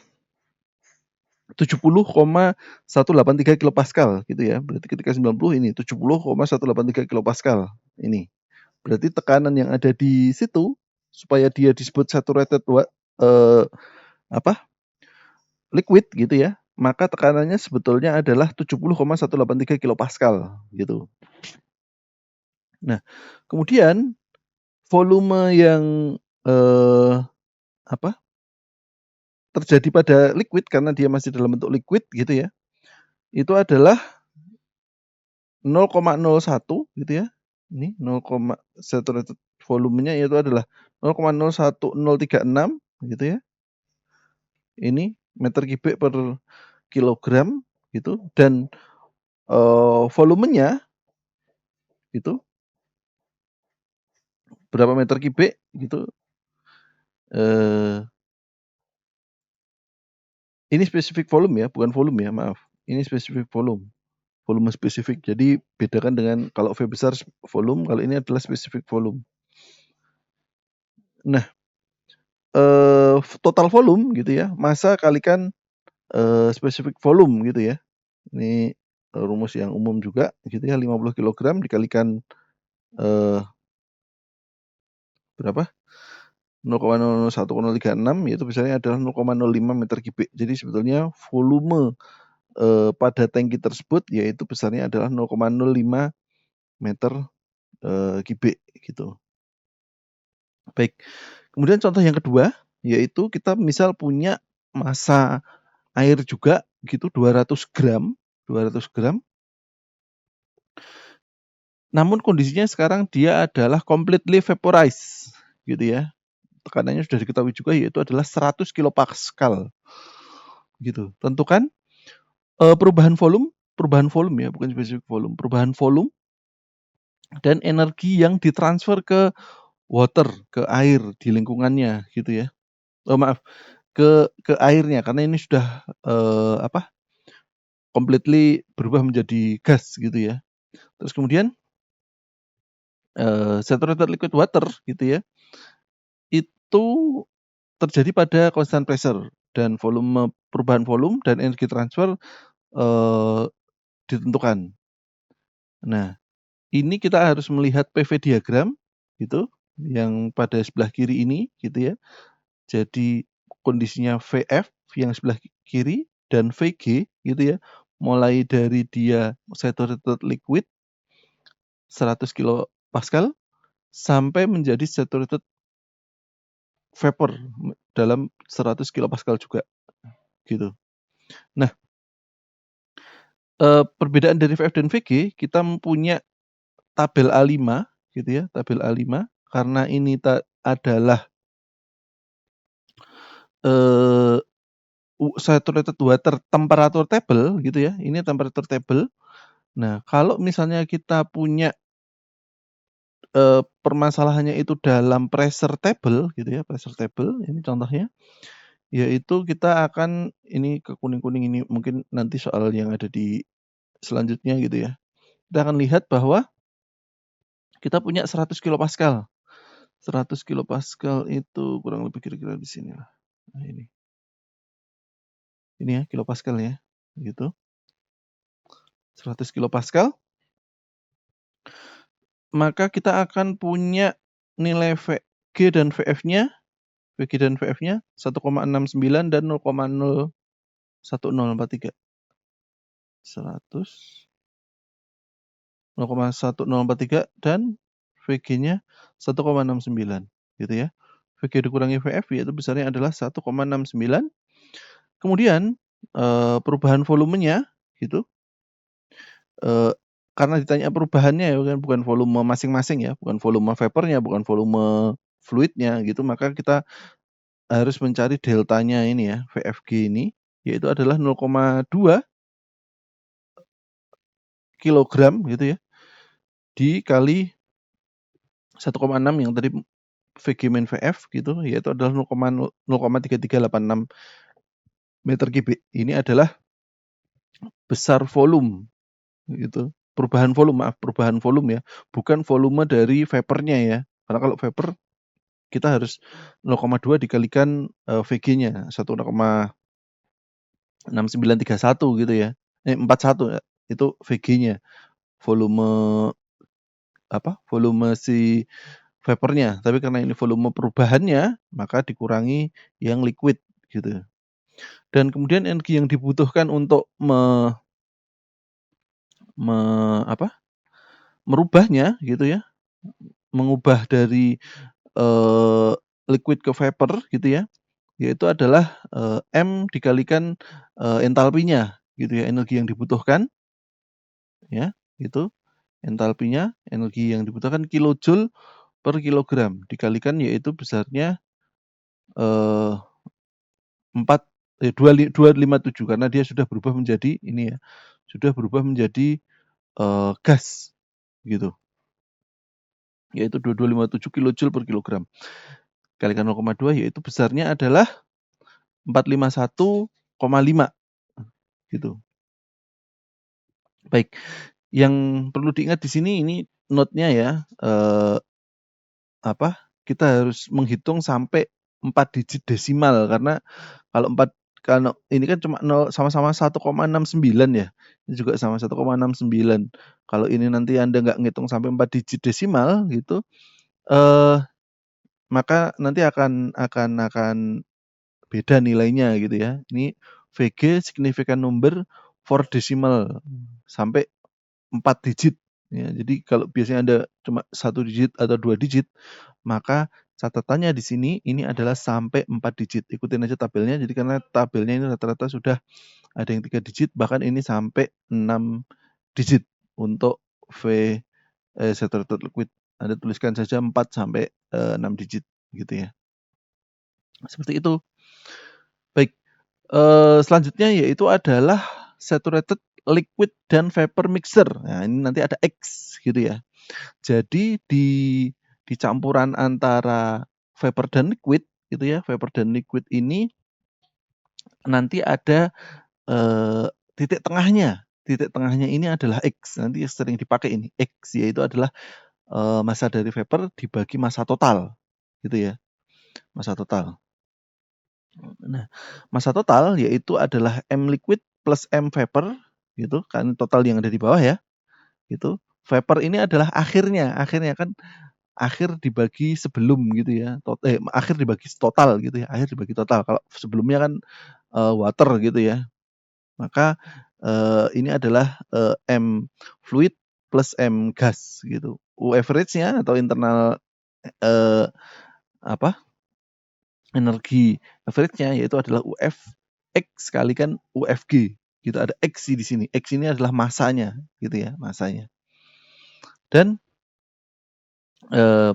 70,183 kilopascal gitu ya. Berarti ketika 90 ini 70,183 kilopascal ini. Berarti tekanan yang ada di situ supaya dia disebut saturated eee, apa, liquid gitu ya, maka tekanannya sebetulnya adalah 70,183 kilopascal gitu. Nah, kemudian volume yang, eee, apa, terjadi pada liquid karena dia masih dalam bentuk liquid gitu ya, itu adalah 0,01 gitu ya. Ini 0, saturated volumenya itu adalah 0,01036 gitu ya. Ini meter kubik per kilogram gitu dan, volumenya itu berapa meter kubik gitu, eee, ini spesifik volume ya, bukan volume ya, maaf. Ini spesifik volume. volume spesifik. Jadi bedakan dengan kalau V besar volume, kalau ini adalah spesifik volume. Nah, total volume gitu ya, massa kalikan spesifik volume gitu ya. Ini rumus yang umum juga gitu ya, 50 kg dikalikan berapa? 0,01036 yaitu besarnya adalah 0,05 meter kubik. Jadi sebetulnya volume pada tangki tersebut yaitu besarnya adalah 0,05 meter kubik gitu. Baik. Kemudian contoh yang kedua yaitu kita misal punya massa air juga gitu 200 gram. Namun kondisinya sekarang dia adalah completely vaporized gitu ya. Tekanannya sudah diketahui juga yaitu adalah 100 kilopascal gitu. Tentukan perubahan volume ya, bukan spesifik volume, perubahan volume dan energi yang ditransfer ke water, ke air di lingkungannya gitu ya. Maaf, ke airnya karena ini sudah completely berubah menjadi gas gitu ya. Terus kemudian saturated liquid water gitu ya, itu terjadi pada constant pressure dan perubahan volume dan energi transfer ditentukan. Nah, ini kita harus melihat PV diagram gitu, yang pada sebelah kiri ini gitu ya. Jadi kondisinya VF yang sebelah kiri dan VG gitu ya. Mulai dari dia saturated liquid 100 kilopascal sampai menjadi saturated vapor dalam 100 kilopascal juga gitu. Nah, perbedaan dari VF dan VG kita mempunyai tabel A5 gitu ya, tabel A5 karena ini adalah saturated water temperature table gitu ya. Ini temperature table. Nah, kalau misalnya kita punya permasalahannya itu dalam pressure table gitu ya, pressure table ini contohnya, yaitu kita akan ini ke kuning-kuning ini mungkin nanti soal yang ada di selanjutnya gitu ya. Kita akan lihat bahwa kita punya 100 kilopascal. 100 kilopascal itu kurang lebih kira-kira di sini lah. Nah, ini. Ini ya kilopascal ya, gitu. 100 kilopascal. Maka kita akan punya nilai VG dan VF-nya, 1,69 dan 0,01043. 100 0,1043 dan VG-nya 1,69 gitu ya. VG dikurangi VF yaitu besarnya adalah 1,69. Kemudian perubahan volumenya gitu. Karena ditanya perubahannya ya bukan volume masing-masing ya, bukan volume vapornya, bukan volume fluidnya gitu, maka kita harus mencari deltanya ini ya, VFG ini, yaitu adalah 0,2 kilogram gitu ya, dikali 1,6 yang tadi VG min VF gitu, yaitu adalah 0,3386 meter kubik. Ini adalah besar volume gitu. Perubahan volume ya, bukan volume dari vapornya ya. Karena kalau vapor kita harus 0,2 dikalikan VG-nya 1,6931 gitu ya. 41 ya, itu VG-nya. Volume volume si vapornya. Tapi karena ini volume perubahannya, maka dikurangi yang liquid gitu. Dan kemudian energi yang dibutuhkan untuk merubahnya gitu ya, mengubah dari liquid ke vapor gitu ya, yaitu adalah M dikalikan entalpinya gitu ya, energi yang dibutuhkan ya, itu entalpinya, energi yang dibutuhkan kilojoule per kilogram dikalikan yaitu besarnya 257 karena dia sudah berubah menjadi ini ya, sudah berubah menjadi gas gitu. Yaitu 2257 kilojoule per kilogram. Kalikan 0,2 yaitu besarnya adalah 451,5 gitu. Baik, yang perlu diingat di sini ini note-nya ya, kita harus menghitung sampai 4 digit desimal karena kalau ini kan cuma sama-sama 1,69 ya, ini juga sama 1,69. Kalau ini nanti Anda nggak ngitung sampai 4 digit desimal gitu, eee, maka nanti akan beda nilainya gitu ya. Ini VG significant number for decimal sampai 4 digit ya. Jadi kalau biasanya Anda cuma 1 digit atau 2 digit, maka catatannya di sini ini adalah sampai 4 digit. Ikutin aja tabelnya. Jadi karena tabelnya ini rata-rata sudah ada yang 3 digit, bahkan ini sampai 6 digit untuk saturated liquid. Anda tuliskan saja 4 sampai 6 digit gitu ya. Seperti itu. Baik, selanjutnya yaitu adalah saturated liquid dan vapor mixture. Nah, ini nanti ada X gitu ya. Jadi di campuran antara vapor dan liquid gitu ya, vapor dan liquid ini nanti ada titik tengahnya. Titik tengahnya ini adalah X. Nanti sering dipakai ini X, yaitu adalah massa dari vapor dibagi massa total, gitu ya, massa total. Nah, massa total yaitu adalah M liquid plus M vapor, gitu kan total yang ada di bawah ya. Itu vapor ini adalah akhirnya kan akhir dibagi sebelum gitu ya, akhir dibagi total gitu ya, akhir dibagi total. Kalau sebelumnya kan water gitu ya. Maka ini adalah M fluid plus M gas gitu. U average-nya atau internal eh, apa energi average-nya yaitu adalah UF X kalikan UFG gitu. Ada X di sini. X ini adalah masanya gitu ya, masanya. Dan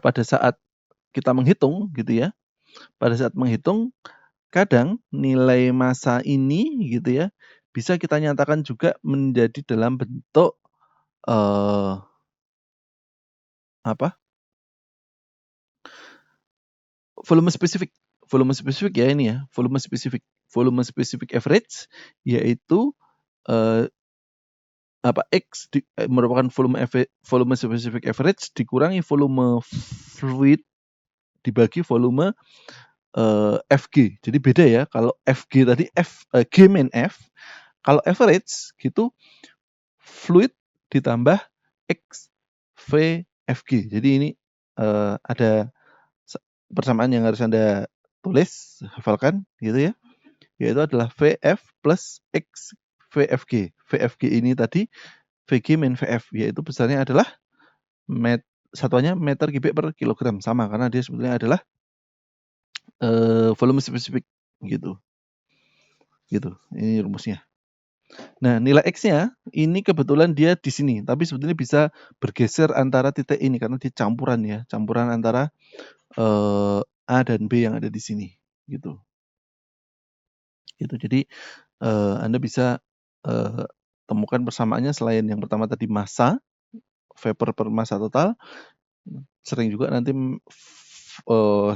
pada saat kita menghitung gitu ya, pada saat menghitung kadang nilai massa ini gitu ya bisa kita nyatakan juga menjadi dalam bentuk apa volume spesifik. Volume spesifik ya ini ya, volume spesifik. Volume spesifik average yaitu X merupakan volume spesifik average dikurangi volume fluid dibagi volume FG. Jadi beda ya, kalau FG tadi G min F, kalau average gitu fluid ditambah X V FG. Jadi ini ada persamaan yang harus Anda tulis, hafalkan gitu ya. Yaitu adalah VF plus X VFG. VFG ini tadi VG min VF, yaitu besarnya adalah satuannya meter kubik per kilogram, sama karena dia sebetulnya adalah volume spesifik gitu. Gitu. Ini rumusnya. Nah, nilai X-nya ini kebetulan dia di sini, tapi sebetulnya bisa bergeser antara titik ini karena dia campuran ya, campuran antara A dan B yang ada di sini gitu. Gitu. Jadi Anda bisa temukan persamaannya selain yang pertama tadi massa, vapor per massa total, sering juga nanti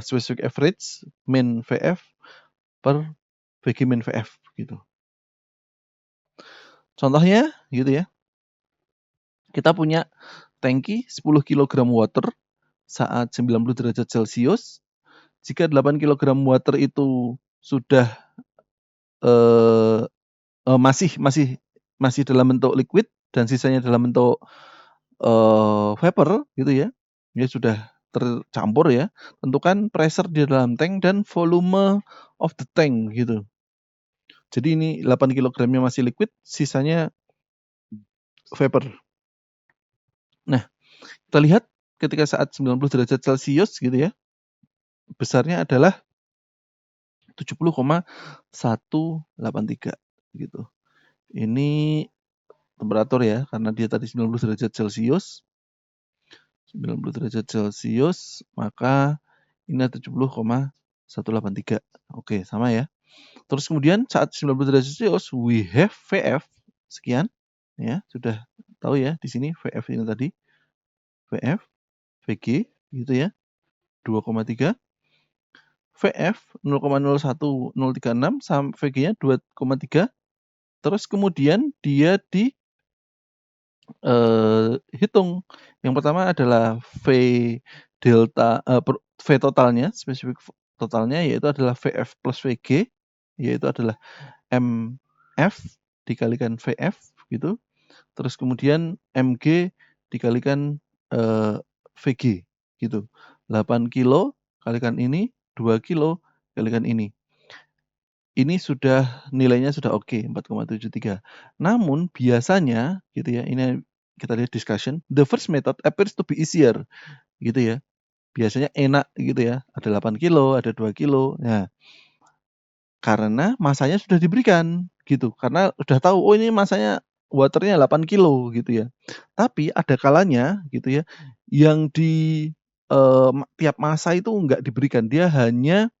specific average min VF per VG min VF gitu. Contohnya gitu ya. Kita punya tangki 10 kg water saat 90 derajat Celcius. Jika 8 kg water itu sudah masih dalam bentuk liquid dan sisanya dalam bentuk vapor gitu ya. Dia sudah tercampur ya. Tentukan pressure di dalam tank dan volume of the tank gitu. Jadi ini 8 kg-nya masih liquid, sisanya vapor. Nah, kita lihat ketika saat 90 derajat Celcius gitu ya. Besarnya adalah 70,183 gitu. Ini temperatur ya, karena dia tadi 90 derajat Celcius. 90 derajat Celcius, maka ini 70,183. Oke, sama ya. Terus kemudian saat 90 derajat Celcius, we have VF sekian ya, sudah tahu ya di sini VF ini tadi. VF, VG gitu ya. 2,3. VF 0,01036 sampai VG-nya 2,3. Terus kemudian dia hitung. Yang pertama adalah V delta V totalnya, spesifik totalnya yaitu adalah VF plus VG, yaitu adalah MF dikalikan VF gitu. Terus kemudian MG dikalikan VG gitu. 8 kilo kalikan ini, 2 kilo kalikan ini. Ini sudah nilainya sudah oke, 4,73. Namun biasanya gitu ya, ini kita lihat discussion, the first method appears to be easier gitu ya. Biasanya enak gitu ya, ada 8 kilo, ada 2 kilo. Nah, karena masanya sudah diberikan gitu. Karena udah tahu, oh ini masanya waternya 8 kilo gitu ya. Tapi ada kalanya gitu ya, yang di tiap masa itu nggak diberikan, dia hanya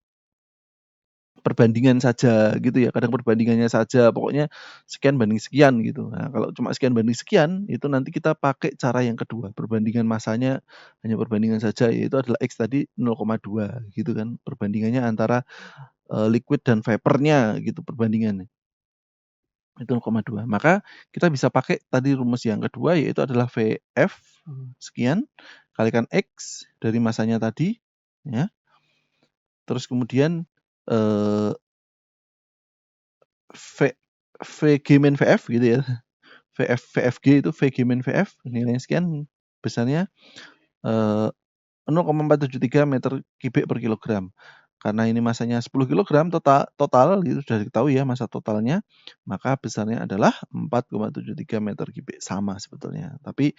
perbandingan saja gitu ya, kadang perbandingannya saja, pokoknya sekian banding sekian gitu. Nah, kalau cuma sekian banding sekian, itu nanti kita pakai cara yang kedua, perbandingan masanya hanya perbandingan saja, yaitu adalah X tadi 0,2 gitu kan, perbandingannya antara liquid dan vapornya gitu perbandingannya. Itu 0,2. Maka kita bisa pakai tadi rumus yang kedua, yaitu adalah VF sekian kalikan X dari masanya tadi ya. Terus kemudian eh, V VG min VF gitu ya. VFG itu VG min VF nilainya sekian, besarnya 0,473 meter kubik per kilogram. Karena ini masanya 10 kilogram total gitu sudah diketahui ya masa totalnya, maka besarnya adalah 4,73 meter kubik, sama sebetulnya. Tapi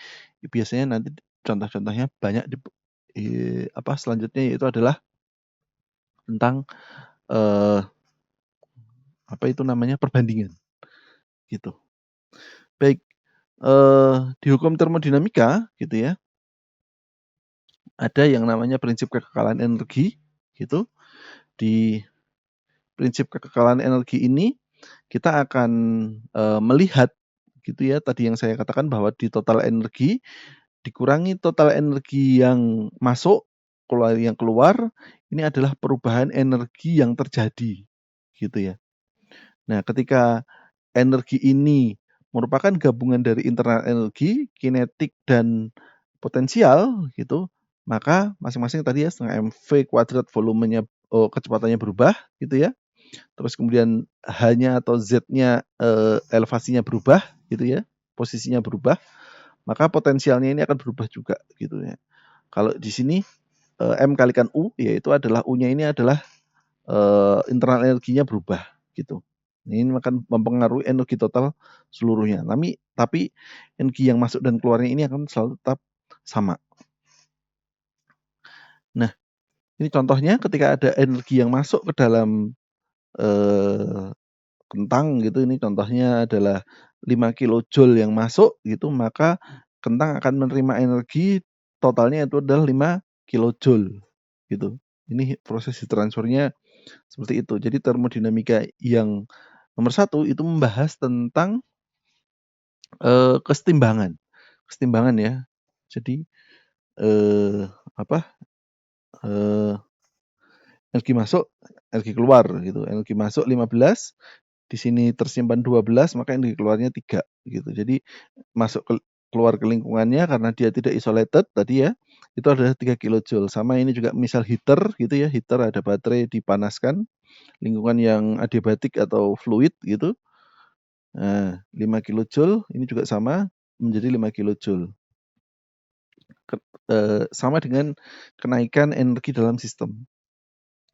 biasanya nanti contoh-contohnya banyak selanjutnya yaitu adalah tentang eh, apa itu namanya perbandingan gitu. Baik, di hukum termodinamika gitu ya, ada yang namanya prinsip kekekalan energi gitu. Di prinsip kekekalan energi ini kita akan melihat gitu ya, tadi yang saya katakan bahwa di total energi dikurangi total energi yang masuk, yang keluar, ini adalah perubahan energi yang terjadi gitu ya. Nah, ketika energi ini merupakan gabungan dari internal energi, kinetik dan potensial gitu, maka masing-masing tadi ya setengah mv kuadrat volumenya kecepatannya berubah gitu ya. Terus kemudian H-nya atau Z-nya elevasinya berubah gitu ya, posisinya berubah, maka potensialnya ini akan berubah juga gitu ya. Kalau di sini M kalikan U, yaitu adalah U-nya ini adalah internal energinya berubah gitu. Ini akan mempengaruhi energi total seluruhnya. Tapi energi yang masuk dan keluarnya ini akan selalu tetap sama. Nah, ini contohnya ketika ada energi yang masuk ke dalam kentang gitu, ini contohnya adalah 5 kilojoule yang masuk gitu, maka kentang akan menerima energi totalnya itu adalah 5 kilojoule gitu. Ini proses heat transfernya seperti itu. Jadi termodinamika yang nomor 1 itu membahas tentang kesetimbangan. Kesetimbangan ya. Jadi eh, apa? Eh, energi masuk, energi keluar gitu. Energi masuk 15, di sini tersimpan 12, maka energi keluarnya 3 gitu. Jadi masuk keluar ke lingkungannya karena dia tidak isolated tadi ya, itu adalah 3 kilojoule. Sama ini juga misal heater gitu ya, heater ada baterai dipanaskan, lingkungan yang adiabatik atau fluid gitu. Nah, 5 kilojoule ini juga sama menjadi 5 kilojoule. Sama dengan kenaikan energi dalam sistem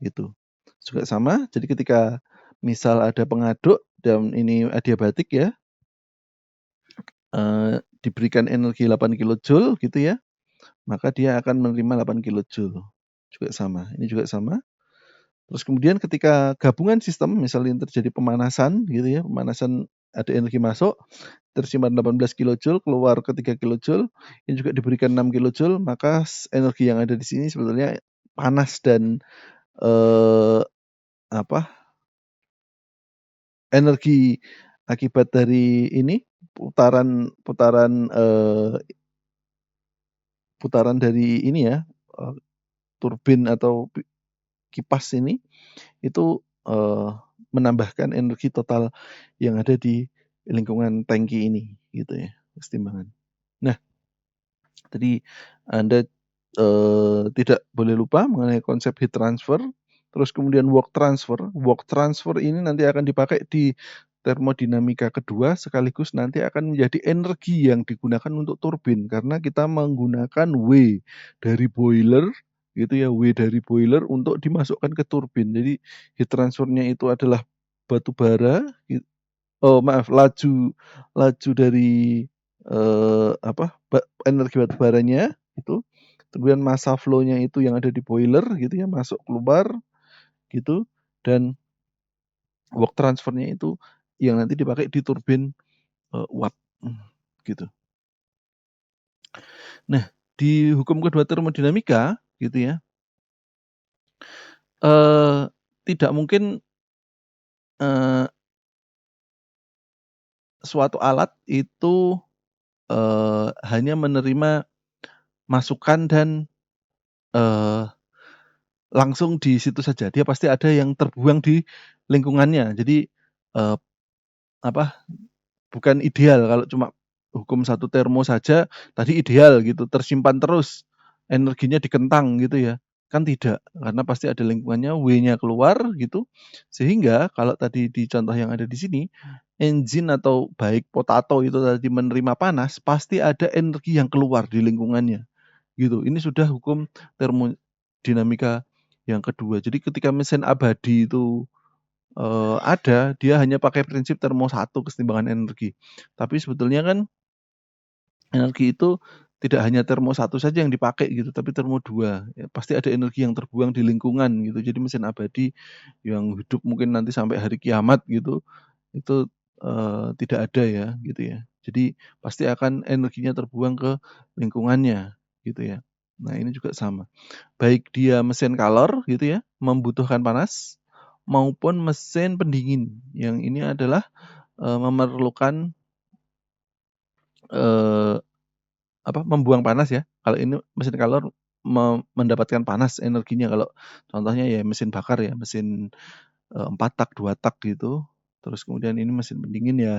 gitu. Juga sama, jadi ketika misal ada pengaduk dan ini adiabatik ya, diberikan energi 8 kilojoule gitu ya, maka dia akan menerima 8 kilojoule. Juga sama, ini juga sama. Terus kemudian ketika gabungan sistem, misalnya terjadi pemanasan gitu ya, pemanasan ada energi masuk, tersimpan 18 kilojoule, keluar ke 3 kilojoule, ini juga diberikan 6 kilojoule, maka energi yang ada di sini sebetulnya panas dan energi akibat dari ini putaran putaran putaran dari ini ya, turbin atau kipas ini itu menambahkan energi total yang ada di lingkungan tangki ini gitu ya, kesetimbangan. Nah, tadi Anda, tidak boleh lupa mengenai konsep heat transfer, terus kemudian work transfer. Work transfer ini nanti akan dipakai di termodinamika kedua, sekaligus nanti akan menjadi energi yang digunakan untuk turbin, karena kita menggunakan W dari boiler, gitu ya, W dari boiler untuk dimasukkan ke turbin. Jadi heat transfer-nya itu adalah batu bara, oh maaf, laju dari, energi batu baranya itu, kemudian massa flow-nya itu yang ada di boiler gitu ya, masuk keluar gitu, dan work transfer-nya itu yang nanti dipakai di turbin, uap, gitu. Nah, di hukum kedua termodinamika gitu ya, eee, tidak mungkin, eee, suatu alat itu, hanya menerima masukan dan, eee langsung di situ saja, dia pasti ada yang terbuang di lingkungannya. Jadi, eee, apa, bukan ideal kalau cuma hukum satu termo saja tadi ideal gitu, tersimpan terus, energinya dikentang gitu ya, kan tidak, karena pasti ada lingkungannya, W-nya keluar gitu, sehingga kalau tadi di contoh yang ada di sini, engine atau baik potato itu tadi menerima panas, pasti ada energi yang keluar di lingkungannya. Gitu, ini sudah hukum termodinamika yang kedua. Jadi ketika mesin abadi itu, ada, dia hanya pakai prinsip termo 1 kesetimbangan energi. Tapi sebetulnya kan energi itu tidak hanya termo 1 saja yang dipakai gitu, tapi termo 2. Ya pasti ada energi yang terbuang di lingkungan gitu. Jadi mesin abadi yang hidup mungkin nanti sampai hari kiamat gitu, itu, tidak ada ya, gitu ya. Jadi pasti akan energinya terbuang ke lingkungannya, gitu ya. Nah ini juga sama, baik dia mesin kalor gitu ya, membutuhkan panas, maupun mesin pendingin, yang ini adalah, memerlukan, eee, membuang panas ya. Kalau ini mesin kalor mendapatkan panas energinya, kalau contohnya ya mesin bakar ya, mesin, 4 tak, 2 tak gitu. Terus kemudian ini mesin pendingin ya,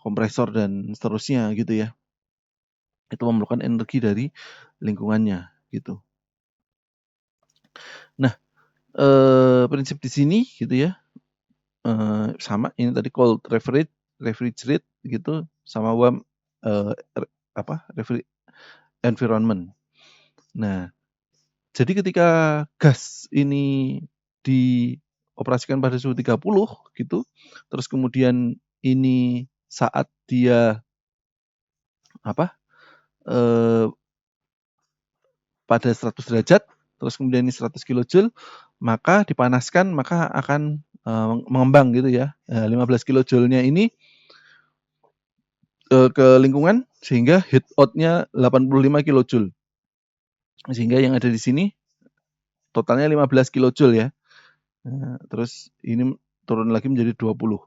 kompresor dan seterusnya gitu ya. Itu memerlukan energi dari lingkungannya gitu. Nah, prinsip di sini gitu ya, sama ini tadi cold refrigerate gitu, sama warm, eee, re apa, refri environment. Nah, jadi ketika gas ini dioperasikan pada suhu 30 gitu, terus kemudian ini saat dia apa, eee pada 100 derajat, terus kemudian ini 100 kilojoule, maka dipanaskan, maka akan, mengembang gitu ya, 15 kilojoule-nya ini, ke lingkungan sehingga heat out-nya 85 kilojoule. Sehingga yang ada di sini totalnya 15 kilojoule ya. Terus ini turun lagi menjadi 20.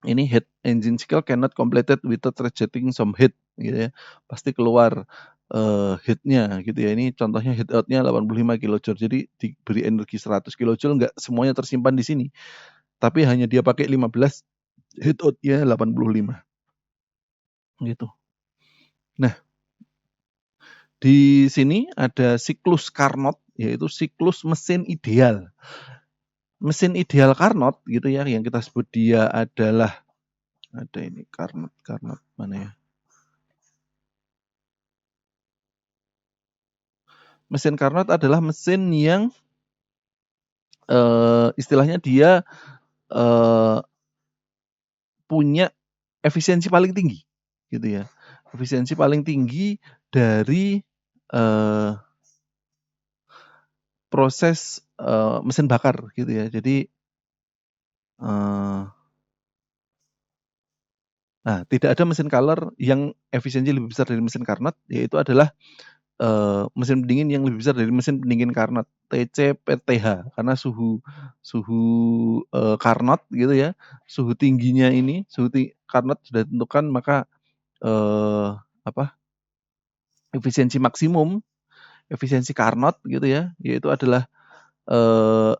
Ini heat engine cycle cannot completed without rejecting some heat gitu ya. Pasti keluar, heat-nya gitu ya. Ini contohnya heat out-nya 85 kilojoule. Jadi diberi energi 100 kilojoule enggak semuanya tersimpan di sini. Tapi hanya dia pakai 15, heat out-nya 85. Gitu. Nah, di sini ada siklus Carnot, yaitu siklus mesin ideal. Mesin ideal Carnot gitu ya, yang kita sebut dia adalah, ada ini Carnot mana ya? Mesin Carnot adalah mesin yang, istilahnya dia, eee, punya efisiensi paling tinggi, gitu ya. Efisiensi paling tinggi dari, eee, proses, mesin bakar gitu ya. Jadi, tidak ada mesin Carnot yang efisiensi lebih besar dari mesin Carnot, yaitu adalah, mesin pendingin yang lebih besar dari mesin pendingin Carnot, TC/PTH, karena suhu suhu, Carnot gitu ya, suhu tingginya ini, Carnot sudah ditentukan, maka, eee, apa, efisiensi maksimum, efisiensi Carnot gitu ya, yaitu adalah, eee,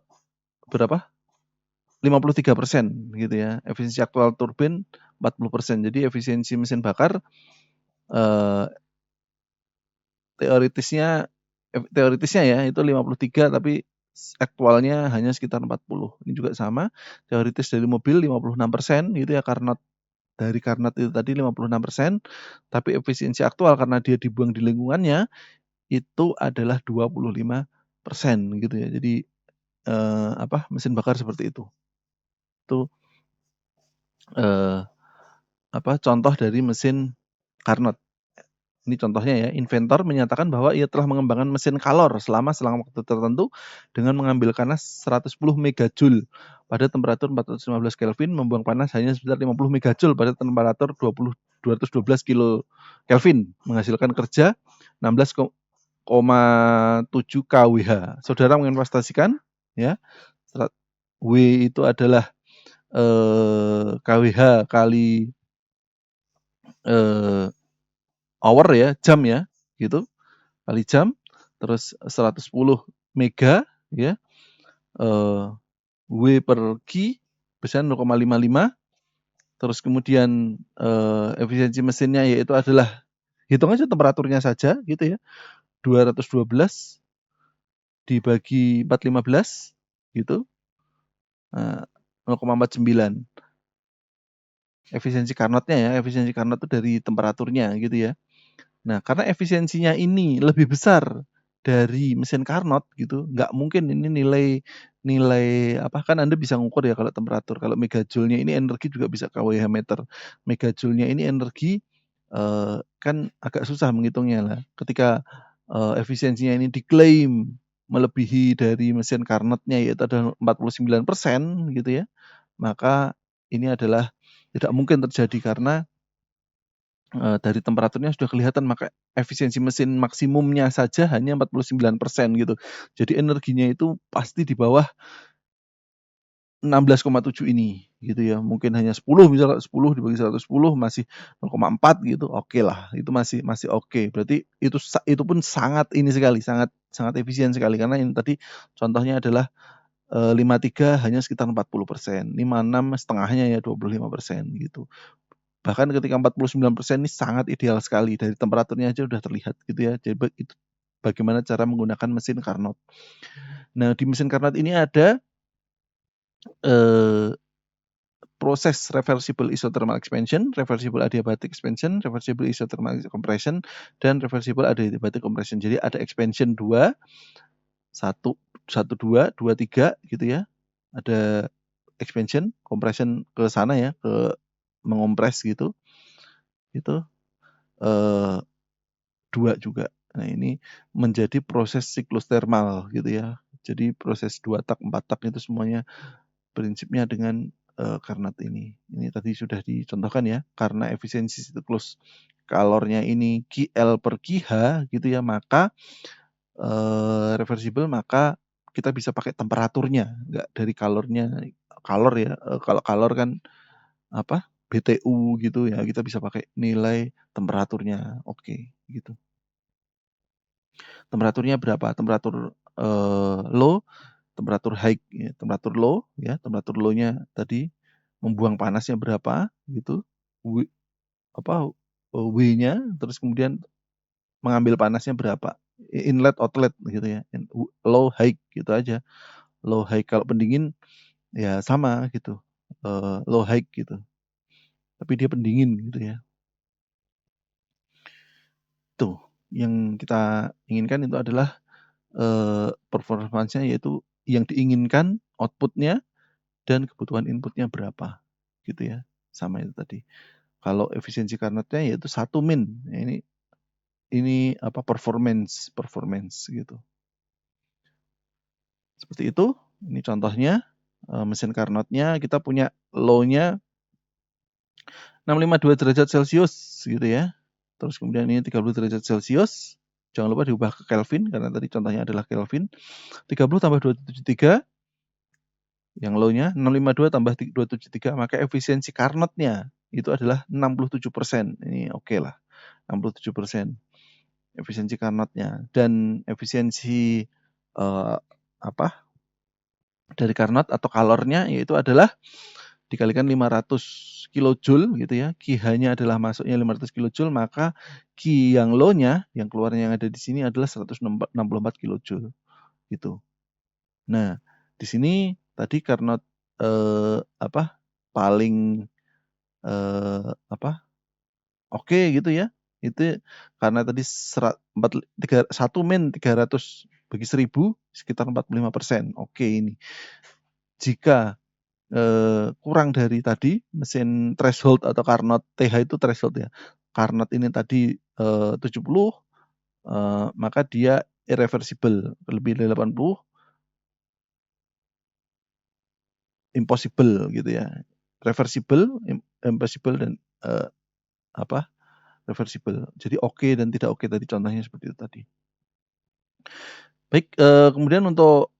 berapa? 53% gitu ya. Efisiensi aktual turbin 40%. Jadi efisiensi mesin bakar eh, teoritisnya ya itu 53 tapi aktualnya hanya sekitar 40. Ini juga sama. Teoritis dari mobil 56% gitu ya karena dari Carnot itu tadi 56%, tapi efisiensi aktual karena dia dibuang di lingkungannya itu adalah 25% gitu ya. Jadi mesin bakar seperti itu. Itu eh, contoh dari mesin Carnot. Ini contohnya ya, inventor menyatakan bahwa ia telah mengembangkan mesin kalor selama selang waktu tertentu dengan mengambil panas 110 megajoule pada temperatur 415 Kelvin, membuang panas hanya sekitar 50 megajoule pada temperatur 212 kilo Kelvin, menghasilkan kerja 16,7 kWh. Saudara menginvestasikan ya, W itu adalah kWh kali hour ya, jam ya, gitu. Kali jam, terus 110 mega ya, W per Q biasanya 0,55, terus kemudian efisiensi mesinnya yaitu adalah hitung aja temperaturnya saja gitu ya, 212 dibagi 415 gitu, 0,49. Efisiensi Carnotnya ya, efisiensi Carnot itu dari temperaturnya gitu ya. Nah, karena efisiensinya ini lebih besar dari mesin Carnot gitu, nggak mungkin ini nilai kan Anda bisa ngukur ya kalau temperatur. Kalau megajoule-nya ini energi juga bisa kWh meter. Megajoule-nya ini energi kan agak susah menghitungnya lah. Ketika efisiensinya ini diklaim melebihi dari mesin Carnot-nya yaitu ada 49% gitu ya, maka ini adalah tidak mungkin terjadi karena dari temperaturnya sudah kelihatan, maka efisiensi mesin maksimumnya saja hanya 49% gitu. Jadi energinya itu pasti di bawah 16,7 ini gitu ya. Mungkin hanya 10, misal 10 dibagi 110 masih 0,4 gitu. Oke lah, itu masih oke. Berarti itu pun sangat ini sekali, sangat sangat efisien sekali karena ini tadi contohnya adalah 53 hanya sekitar 40%, 56 setengahnya ya 25% gitu. Bahkan ketika 49% ini sangat ideal sekali, dari temperaturnya aja udah terlihat gitu ya. Jadi itu bagaimana cara menggunakan mesin Carnot. Nah, di mesin Carnot ini ada proses reversible isothermal expansion, reversible adiabatic expansion, reversible isothermal compression, dan reversible adiabatic compression. Jadi ada expansion 2, 1, 1, 2, 2, 3 gitu ya. Ada expansion, compression ke sana ya, ke mengompres gitu. Itu 2 juga. Nah, ini menjadi proses siklus thermal gitu ya. Jadi proses 2 tak, 4 tak itu semuanya prinsipnya dengan Carnot ini. Ini tadi sudah dicontohkan ya, karena efisiensi siklus kalornya ini KL per KH gitu ya, maka reversible maka kita bisa pakai temperaturnya, nggak dari kalornya. Kalor ya, kalau kalor kan BTU gitu ya, kita bisa pakai nilai temperaturnya. Oke, gitu. Temperaturnya berapa? Temperatur low, temperatur high ya, temperatur low ya, temperatur low-nya tadi membuang panasnya berapa gitu. W-nya terus kemudian mengambil panasnya berapa. Inlet outlet gitu ya. Low high gitu aja. Low high kalau pendingin ya sama gitu. Low high gitu. Tapi dia pendingin gitu ya. Tuh, yang kita inginkan itu adalah performance-nya yaitu yang diinginkan output-nya dan kebutuhan input-nya berapa gitu ya. Sama itu tadi. Kalau efisiensi Carnot-nya yaitu 1 min. Nah, ini performance gitu. Seperti itu. Ini contohnya mesin Carnot-nya kita punya low-nya 652 derajat Celcius gitu ya. Terus kemudian ini 30 derajat Celcius. Jangan lupa diubah ke Kelvin karena tadi contohnya adalah Kelvin. 30 tambah 273 yang low-nya 652 tambah 273, maka efisiensi Carnot-nya itu adalah 67%. Ini oke lah. 67% efisiensi Carnot-nya dan efisiensi dari Carnot atau kalornya yaitu adalah dikalikan 500 kilojoule gitu ya, Q-nya adalah masuknya 500 kilojoule, maka Q yang low-nya, yang keluarnya yang ada di sini adalah 164 kilojoule gitu. Nah, di sini tadi Carnot paling oke gitu ya. Itu karena tadi 1 min 300 bagi 1000 sekitar 45%. Oke ini. Jika kurang dari tadi mesin threshold atau Carnot TH itu threshold ya. Carnot ini tadi 70, maka dia irreversible. Lebih dari 80 impossible gitu ya. Reversible, impossible dan reversible. Jadi oke dan tidak oke tadi contohnya seperti itu tadi. Baik, kemudian untuk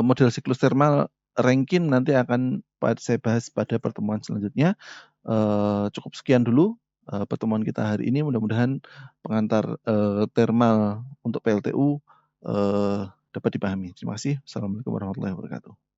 model siklus thermal Rankine nanti akan saya bahas pada pertemuan selanjutnya. Cukup sekian dulu pertemuan kita hari ini. Mudah-mudahan pengantar thermal untuk PLTU dapat dipahami. Terima kasih. Assalamualaikum warahmatullahi wabarakatuh.